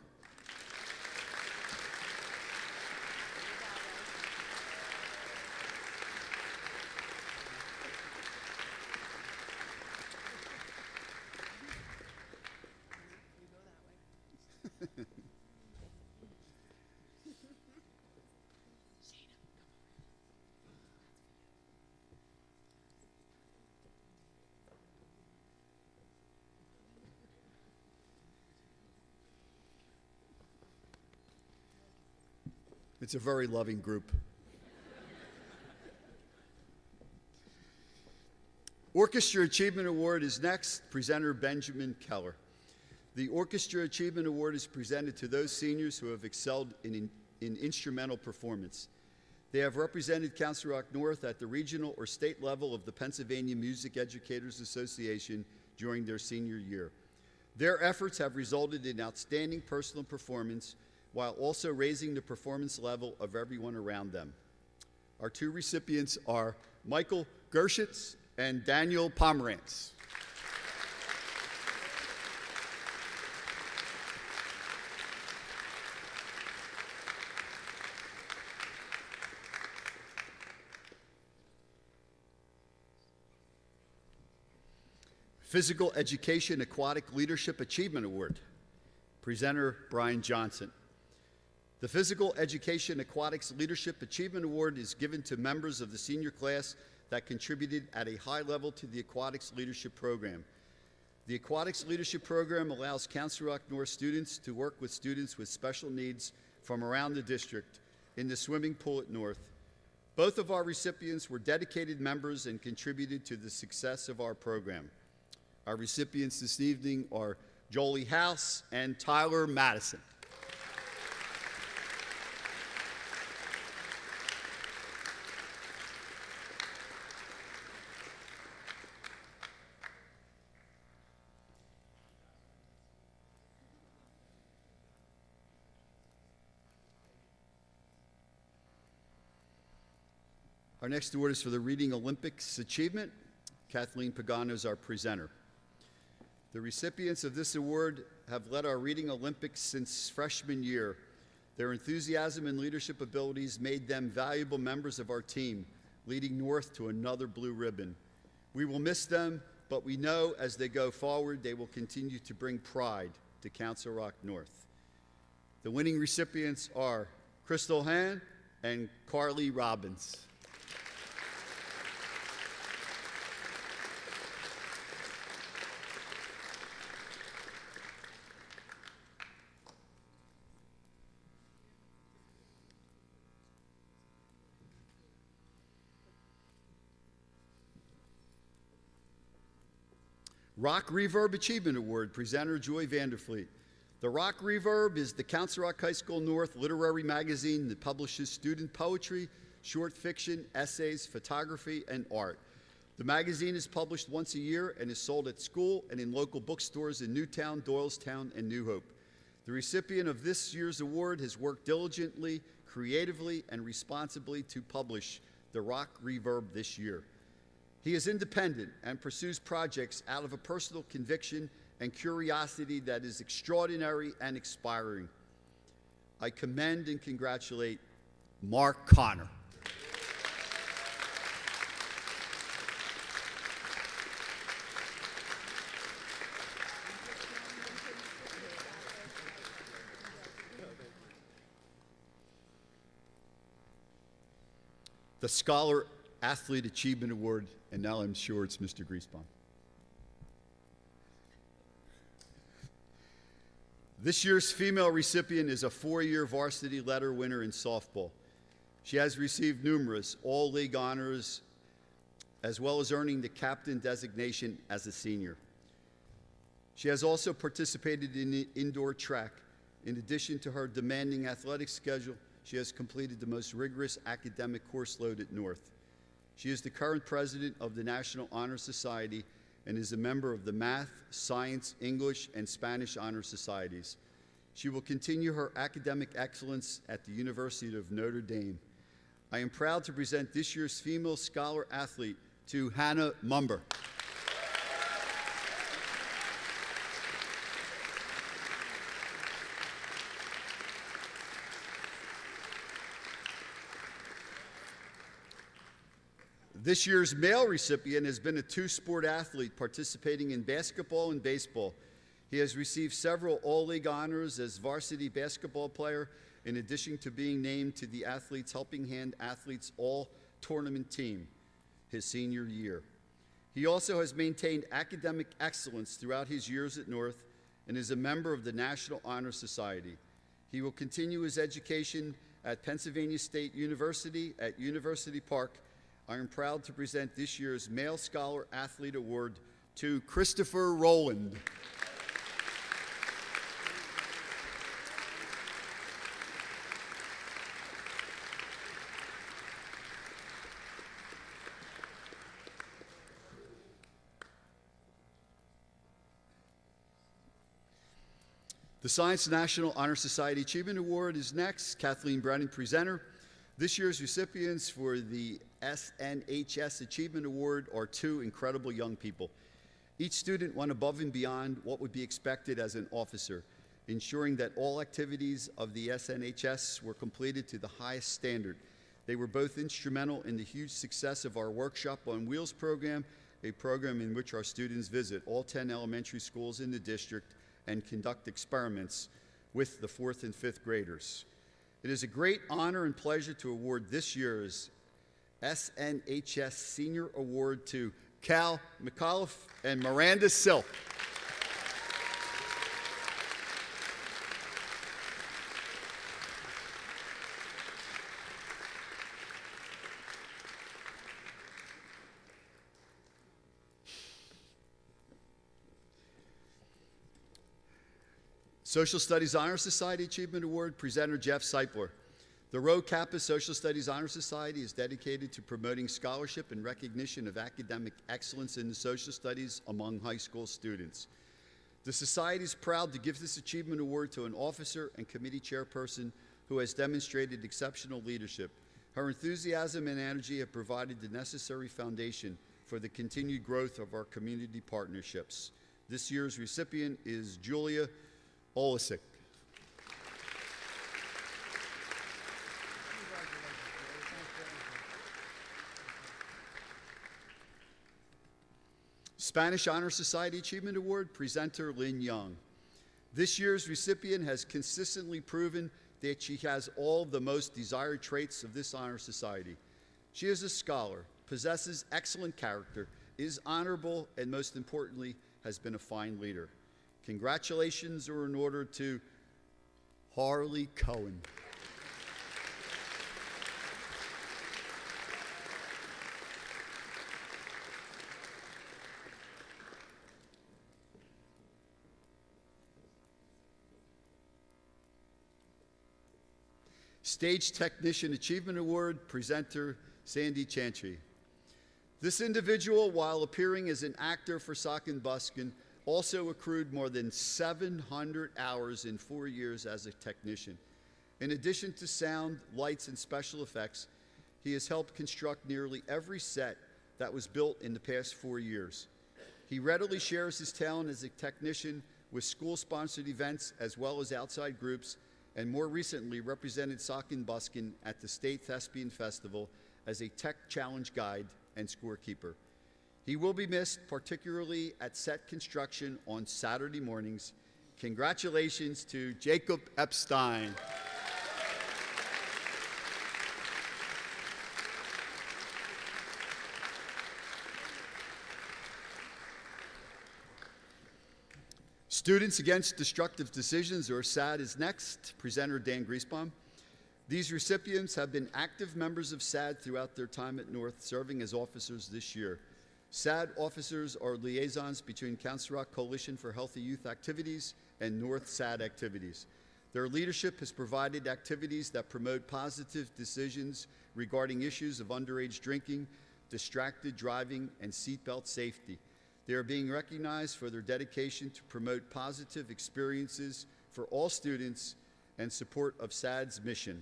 It's a very loving group. Orchestra Achievement Award is next. Presenter Benjamin Keller. The Orchestra Achievement Award is presented to those seniors who have excelled in instrumental performance. They have represented Council Rock North at the regional or state level of the Pennsylvania Music Educators Association during their senior year. Their efforts have resulted in outstanding personal performance while also raising the performance level of everyone around them. Our 2 recipients are Michael Gershitz and Daniel Pomerantz. Physical Education Aquatic Leadership Achievement Award. Presenter Brian Johnson. The Physical Education Aquatics Leadership Achievement Award is given to members of the senior class that contributed at a high level to the Aquatics Leadership Program. The Aquatics Leadership Program allows Council Rock North students to work with students with special needs from around the district in the swimming pool at North. Both of our recipients were dedicated members and contributed to the success of our program. Our recipients this evening are Jolie House and Tyler Madison. Our next award is for the Reading Olympics Achievement. Kathleen Pagano is our presenter. The recipients of this award have led our Reading Olympics since freshman year. Their enthusiasm and leadership abilities made them valuable members of our team, leading North to another blue ribbon. We will miss them, but we know as they go forward, they will continue to bring pride to Council Rock North. The winning recipients are Crystal Han and Carly Robbins. Rock Reverb Achievement Award, presenter Joy Vanderfleet. The Rock Reverb is the Council Rock High School North literary magazine that publishes student poetry, short fiction, essays, photography, and art. The magazine is published once a year and is sold at school and in local bookstores in Newtown, Doylestown, and New Hope. The recipient of this year's award has worked diligently, creatively, and responsibly to publish the Rock Reverb this year. He is independent and pursues projects out of a personal conviction and curiosity that is extraordinary and inspiring. I commend and congratulate Mark Connor. the Scholar Athlete Achievement Award, and now I'm sure it's Mr. Griesbaum. This year's female recipient is a 4-year varsity letter winner in softball. She has received numerous all-league honors, as well as earning the captain designation as a senior. She has also participated in indoor track. In addition to her demanding athletic schedule, she has completed the most rigorous academic course load at North. She is the current president of the National Honor Society and is a member of the Math, Science, English, and Spanish Honor Societies. She will continue her academic excellence at the University of Notre Dame. I am proud to present this year's female scholar athlete to Hannah Mumber. This year's male recipient has been a two-sport athlete participating in basketball and baseball. He has received several all-league honors as varsity basketball player, in addition to being named to the Athletes Helping Hand Athletes All-Tournament team his senior year. He also has maintained academic excellence throughout his years at North and is a member of the National Honor Society. He will continue his education at Pennsylvania State University at University Park. I am proud to present this year's Male Scholar Athlete Award to Christopher Rowland. The Science National Honor Society Achievement Award is next. Kathleen Brennan, presenter. This year's recipients for the SNHS Achievement Award are two incredible young people. Each student went above and beyond what would be expected as an officer, ensuring that all activities of the SNHS were completed to the highest standard. They were both instrumental in the huge success of our Workshop on Wheels program, a program in which our students visit all 10 elementary schools in the district and conduct experiments with the 4th and 5th graders. It is a great honor and pleasure to award this year's SNHS Senior Award to Cal McAuliffe and Miranda Silk. Social Studies Honor Society Achievement Award, presenter Jeff Seipler. The Rho Kappa Social Studies Honor Society is dedicated to promoting scholarship and recognition of academic excellence in the social studies among high school students. The Society is proud to give this achievement award to an officer and committee chairperson who has demonstrated exceptional leadership. Her enthusiasm and energy have provided the necessary foundation for the continued growth of our community partnerships. This year's recipient is Julia Olesic. Spanish Honor Society Achievement Award, presenter Lynn Young. This year's recipient has consistently proven that she has all the most desired traits of this honor society. She is a scholar, possesses excellent character, is honorable, and most importantly, has been a fine leader. Congratulations are in order to Harley Cohen. Stage Technician Achievement Award, presenter Sandy Chantry. This individual, while appearing as an actor for Sock and Buskin, also accrued more than 700 hours in 4 years as a technician. In addition to sound, lights, and special effects, he has helped construct nearly every set that was built in the past 4 years. He readily shares his talent as a technician with school-sponsored events as well as outside groups, and more recently represented Sock and Buskin at the State Thespian Festival as a tech challenge guide and scorekeeper. He will be missed, particularly at set construction on Saturday mornings. Congratulations to Jacob Epstein. Students Against Destructive Decisions, or SAD, is next. Presenter Dan Griesbaum. These recipients have been active members of SAD throughout their time at North, serving as officers this year. SAD officers are liaisons between Council Rock Coalition for Healthy Youth Activities and North SAD activities. Their leadership has provided activities that promote positive decisions regarding issues of underage drinking, distracted driving, and seatbelt safety. They are being recognized for their dedication to promote positive experiences for all students and support of SAD's mission.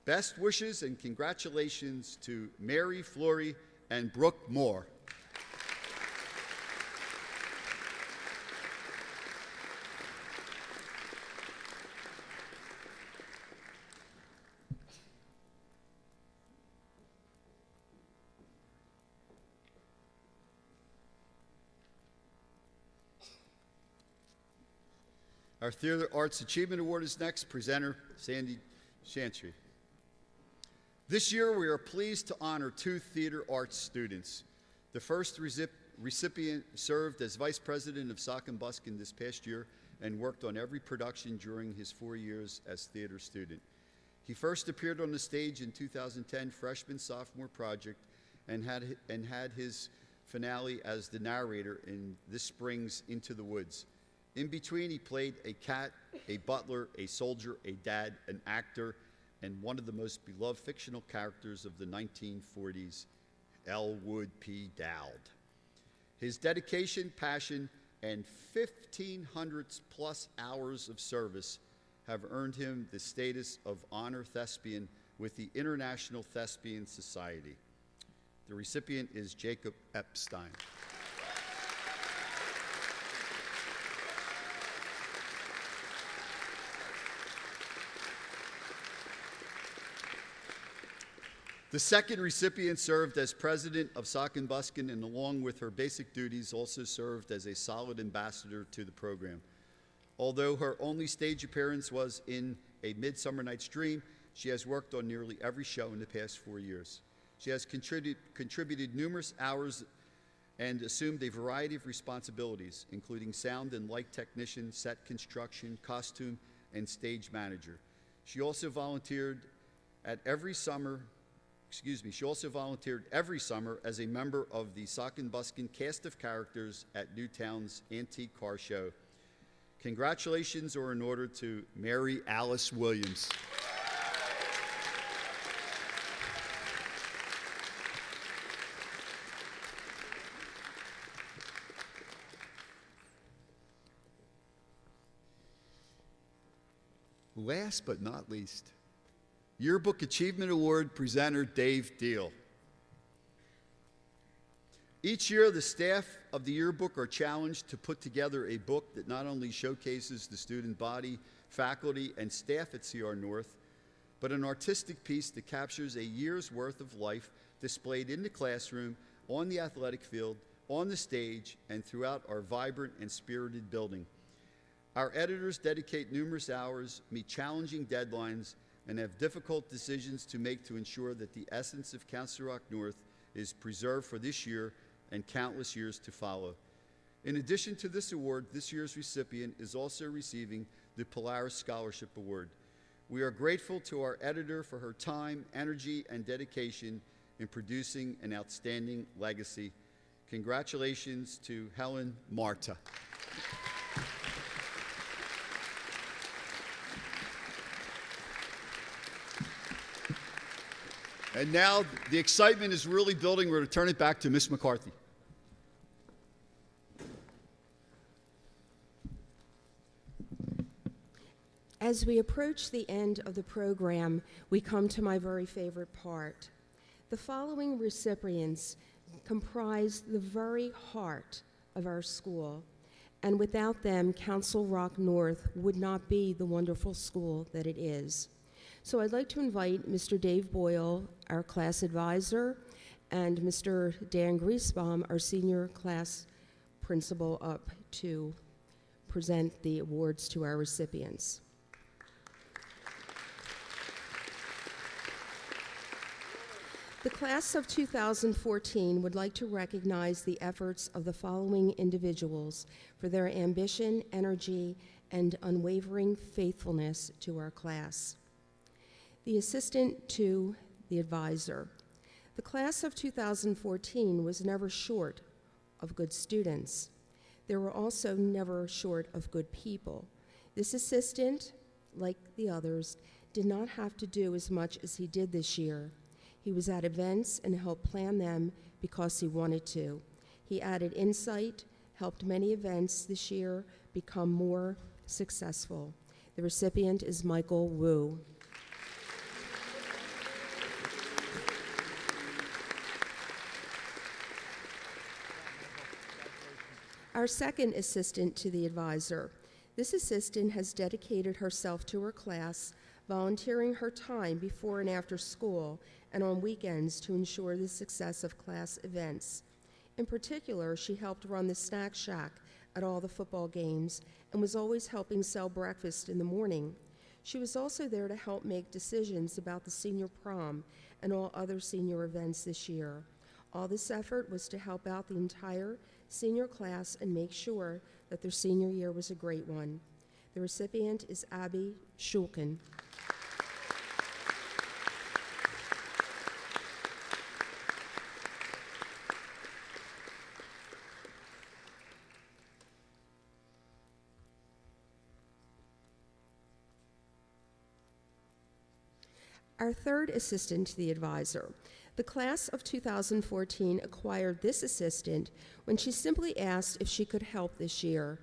Best wishes and congratulations to Mary Flory and Brooke Moore. Our Theater Arts Achievement Award is next. Presenter, Sandy Chantry. This year, we are pleased to honor 2 theater arts students. The first recipient served as Vice President of Sock and Buskin this past year and worked on every production during his 4 years as theater student. He first appeared on the stage in 2010 freshman-sophomore project and had his finale as the narrator in this spring's Into the Woods. In between, he played a cat, a butler, a soldier, a dad, an actor, and one of the most beloved fictional characters of the 1940s, Elwood P. Dowd. His dedication, passion, and 1,500+ hours of service have earned him the status of Honor Thespian with the International Thespian Society. The recipient is Jacob Epstein. The second recipient served as president of Sock and Buskin, and along with her basic duties, also served as a solid ambassador to the program. Although her only stage appearance was in A Midsummer Night's Dream, she has worked on nearly every show in the past 4 years. She has contributed numerous hours and assumed a variety of responsibilities, including sound and light technician, set construction, costume, and stage manager. She also volunteered every summer as a member of the Sock and Buskin cast of characters at Newtown's Antique Car Show. Congratulations are in order to Mary Alice Williams. Last but not least, Yearbook Achievement Award presenter Dave Deal. Each year, the staff of the yearbook are challenged to put together a book that not only showcases the student body, faculty, and staff at CR North, but an artistic piece that captures a year's worth of life displayed in the classroom, on the athletic field, on the stage, and throughout our vibrant and spirited building. Our editors dedicate numerous hours, meet challenging deadlines, and have difficult decisions to make to ensure that the essence of Council Rock North is preserved for this year and countless years to follow. In addition to this award, this year's recipient is also receiving the Polaris Scholarship Award. We are grateful to our editor for her time, energy, and dedication in producing an outstanding legacy. Congratulations to Helen Marta. And now the excitement is really building. We're going to turn it back to Ms. McCarthy. As we approach the end of the program, we come to my very favorite part. The following recipients comprise the very heart of our school, and without them, Council Rock North would not be the wonderful school that it is. So I'd like to invite Mr. Dave Boyle, our class advisor, and Mr. Dan Griesbaum, our senior class principal, up to present the awards to our recipients. The class of 2014 would like to recognize the efforts of the following individuals for their ambition, energy, and unwavering faithfulness to our class. The assistant to the advisor. The class of 2014 was never short of good students. There were also never short of good people. This assistant, like the others, did not have to do as much as he did this year. He was at events and helped plan them because he wanted to. He added insight, helped many events this year become more successful. The recipient is Michael Wu. Our second assistant to the advisor. This assistant has dedicated herself to her class, volunteering her time before and after school and on weekends to ensure the success of class events. In particular, she helped run the snack shack at all the football games and was always helping sell breakfast in the morning. She was also there to help make decisions about the senior prom and all other senior events this year. All this effort was to help out the entire senior class and make sure that their senior year was a great one. The recipient is Abby Shulkin. Our third assistant to the advisor. The class of 2014 acquired this assistant when she simply asked if she could help this year.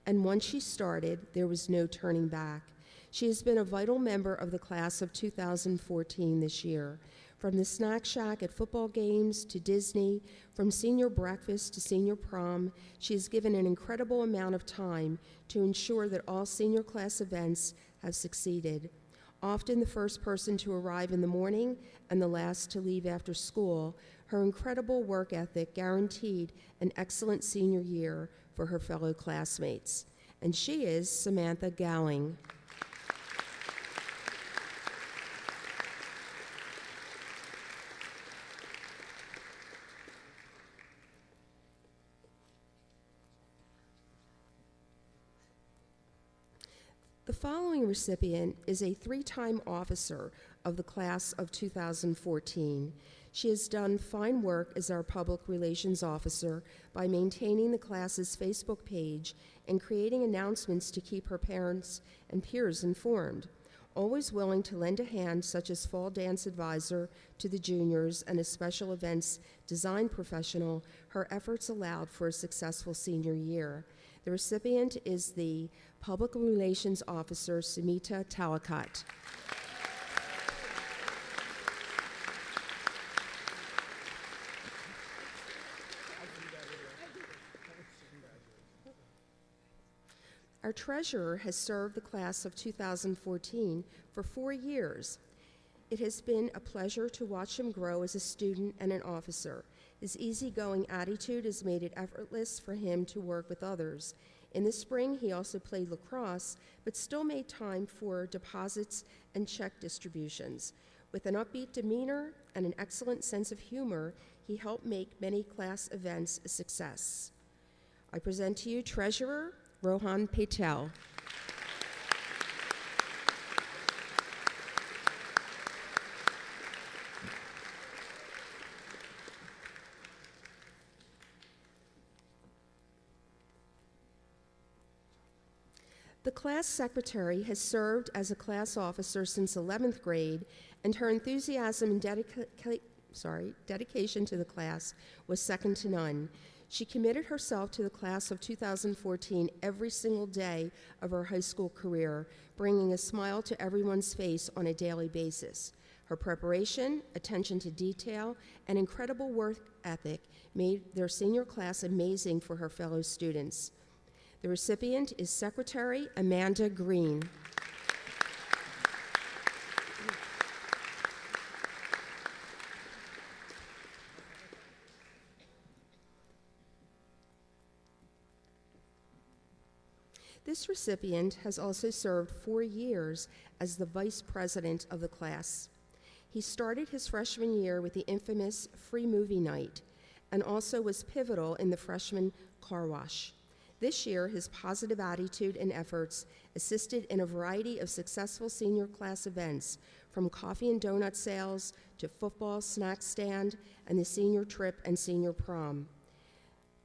And once she started, there was no turning back. She has been a vital member of the class of 2014 this year. From the snack shack at football games to Disney, from senior breakfast to senior prom, she has given an incredible amount of time to ensure that all senior class events have succeeded. Often the first person to arrive in the morning and the last to leave after school, her incredible work ethic guaranteed an excellent senior year for her fellow classmates. And she is Samantha Gowing. The following recipient is a three-time officer of the class of 2014. She has done fine work as our public relations officer by maintaining the class's Facebook page and creating announcements to keep her parents and peers informed. Always willing to lend a hand, such as fall dance advisor to the juniors and a special events design professional, her efforts allowed for a successful senior year. The recipient is the Public Relations Officer, Sumita Talakat. Our treasurer has served the class of 2014 for 4 years. It has been a pleasure to watch him grow as a student and an officer. His easygoing attitude has made it effortless for him to work with others. In the spring, he also played lacrosse, but still made time for deposits and check distributions. With an upbeat demeanor and an excellent sense of humor, he helped make many class events a success. I present to you Treasurer Rohan Patel. The class secretary has served as a class officer since 11th grade, and her enthusiasm and dedication to the class was second to none. She committed herself to the class of 2014 every single day of her high school career, bringing a smile to everyone's face on a daily basis. Her preparation, attention to detail, and incredible work ethic made their senior class amazing for her fellow students. The recipient is Secretary Amanda Green. This recipient has also served 4 years as the Vice President of the class. He started his freshman year with the infamous free movie night and also was pivotal in the freshman car wash. This year, his positive attitude and efforts assisted in a variety of successful senior class events, from coffee and donut sales to football snack stand and the senior trip and senior prom.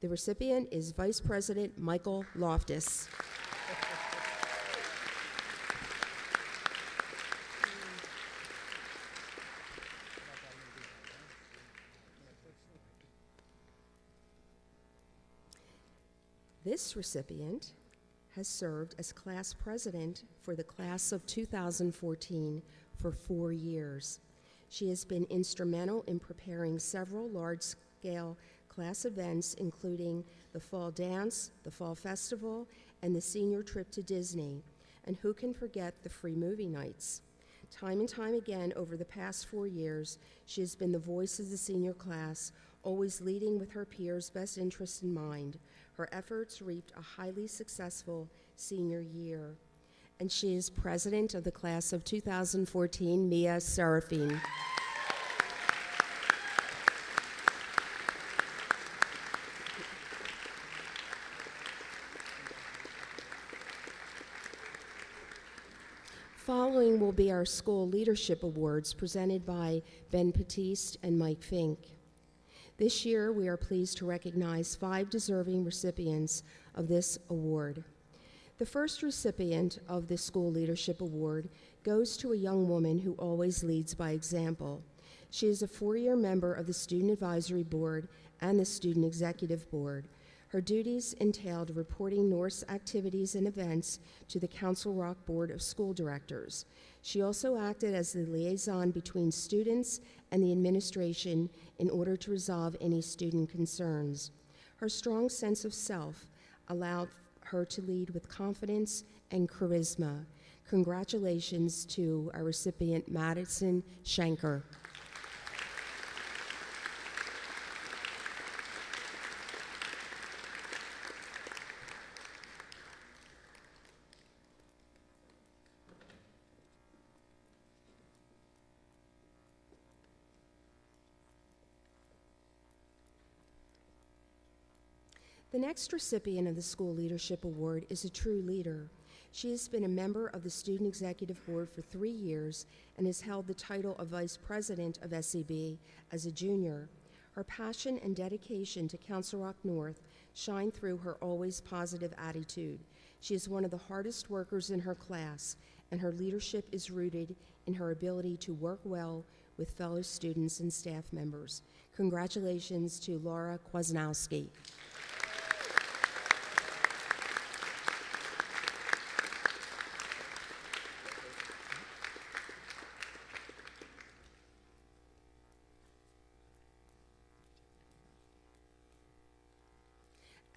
The recipient is Vice President Michael Loftus. This recipient has served as class president for the class of 2014 for 4 years. She has been instrumental in preparing several large-scale class events, including the Fall Dance, the Fall Festival, and the senior trip to Disney. And who can forget the free movie nights? Time and time again over the past 4 years, she has been the voice of the senior class, always leading with her peers' best interests in mind. Her efforts reaped a highly successful senior year. And she is president of the class of 2014, Mia Serafine. Following will be our School Leadership Awards presented by Ben Batiste and Mike Fink. This year, we are pleased to recognize 5 deserving recipients of this award. The first recipient of the School Leadership Award goes to a young woman who always leads by example. She is a 4-year member of the Student Advisory Board and the Student Executive Board. Her duties entailed reporting North's activities and events to the Council Rock Board of School Directors. She also acted as the liaison between students and the administration in order to resolve any student concerns. Her strong sense of self allowed her to lead with confidence and charisma. Congratulations to our recipient, Madison Schenker. The next recipient of the School Leadership Award is a true leader. She has been a member of the Student Executive Board for 3 years and has held the title of Vice President of SEB as a junior. Her passion and dedication to Council Rock North shine through her always positive attitude. She is one of the hardest workers in her class, and her leadership is rooted in her ability to work well with fellow students and staff members. Congratulations to Laura Kwasnowski.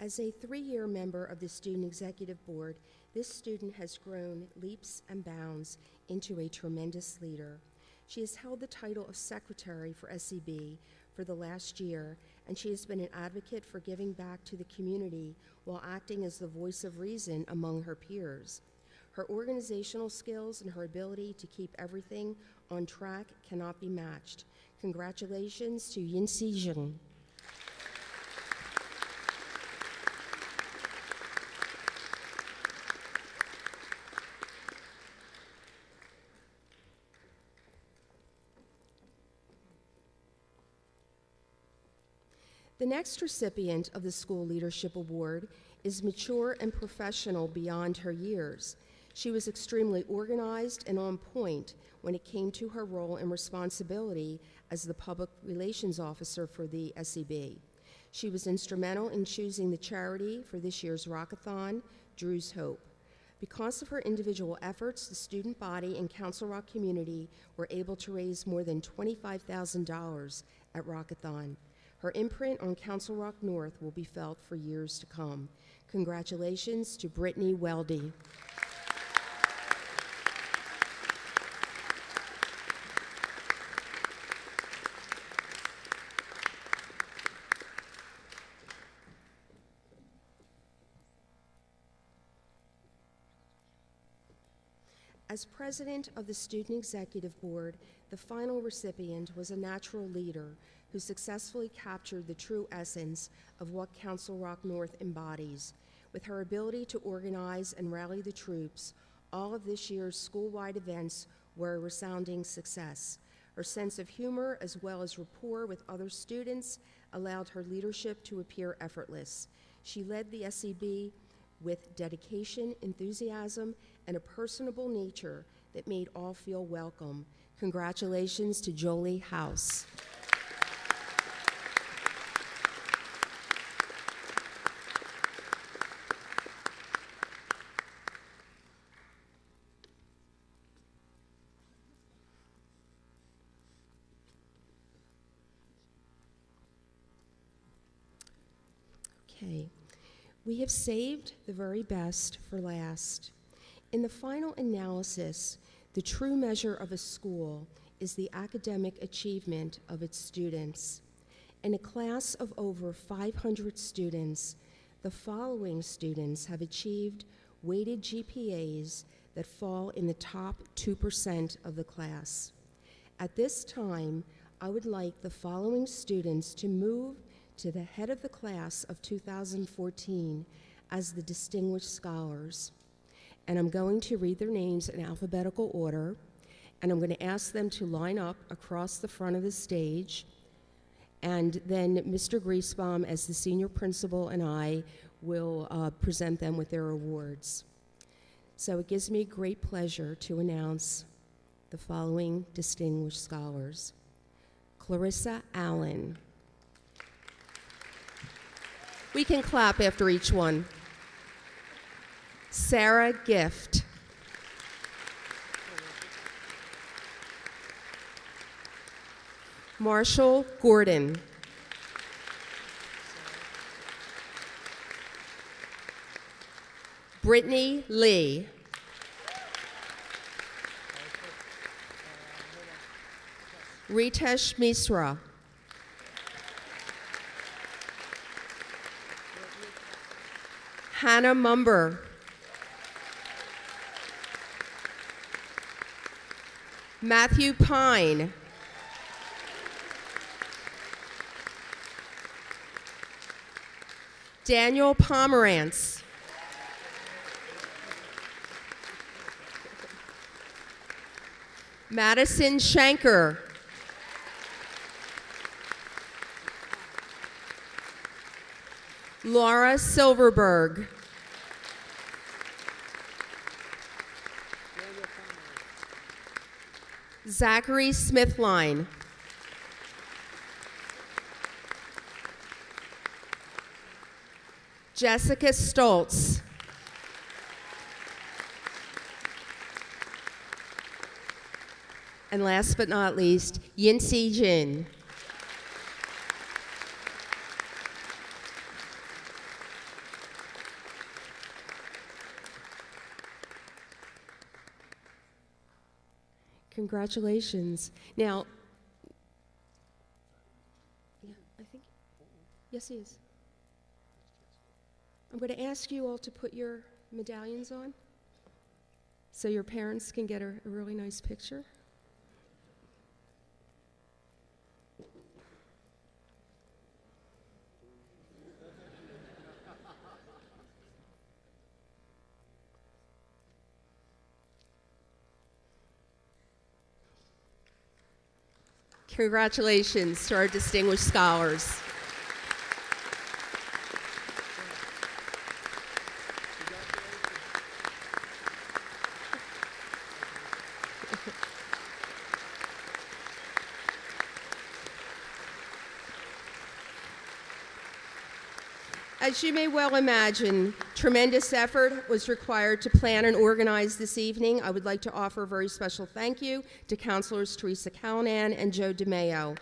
As a 3-year member of the Student Executive Board, this student has grown leaps and bounds into a tremendous leader. She has held the title of Secretary for SEB for the last year, and she has been an advocate for giving back to the community while acting as the voice of reason among her peers. Her organizational skills and her ability to keep everything on track cannot be matched. Congratulations to Yinsi Zheng. The next recipient of the School Leadership Award is mature and professional beyond her years. She was extremely organized and on point when it came to her role and responsibility as the Public Relations Officer for the SEB. She was instrumental in choosing the charity for this year's Rockathon, Drew's Hope. Because of her individual efforts, the student body and Council Rock community were able to raise more than $25,000 at Rockathon. Her imprint on Council Rock North will be felt for years to come. Congratulations to Brittany Weldy. As president of the Student Executive Board, the final recipient was a natural leader who successfully captured the true essence of what Council Rock North embodies. With her ability to organize and rally the troops, all of this year's school-wide events were a resounding success. Her sense of humor, as well as rapport with other students, allowed her leadership to appear effortless. She led the SEB with dedication, enthusiasm, and a personable nature that made all feel welcome. Congratulations to Jolie House. Okay, we have saved the very best for last. In the final analysis, the true measure of a school is the academic achievement of its students. In a class of over 500 students, the following students have achieved weighted GPAs that fall in the top 2% of the class. At this time, I would like the following students to move to the head of the class of 2014 as the distinguished scholars. And I'm going to read their names in alphabetical order, and I'm going to ask them to line up across the front of the stage, and then Mr. Griesbaum, as the senior principal, and I will present them with their awards. So it gives me great pleasure to announce the following distinguished scholars. Clarissa Allen. We can clap after each one. Sarah Gift. Marshall Gordon. Brittany Lee. Ritesh Misra. Hannah Mumber. Matthew Pine. Daniel Pomerantz. Madison Shanker. Laura Silverberg. Zachary Smithline. Jessica Stoltz. And last but not least, Yinsi Jin. Congratulations. Now, yeah, I think, yes, he is. I'm going to ask you all to put your medallions on so your parents can get a really nice picture. Congratulations to our distinguished scholars. As you may well imagine, tremendous effort was required to plan and organize this evening. I would like to offer a very special thank you to Counselors Teresa Callanan and Joe DeMeo.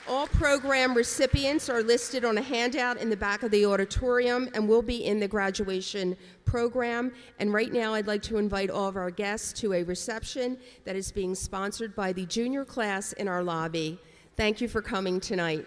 All program recipients are listed on a handout in the back of the auditorium and will be in the graduation program. And right now I'd like to invite all of our guests to a reception that is being sponsored by the junior class in our lobby. Thank you for coming tonight.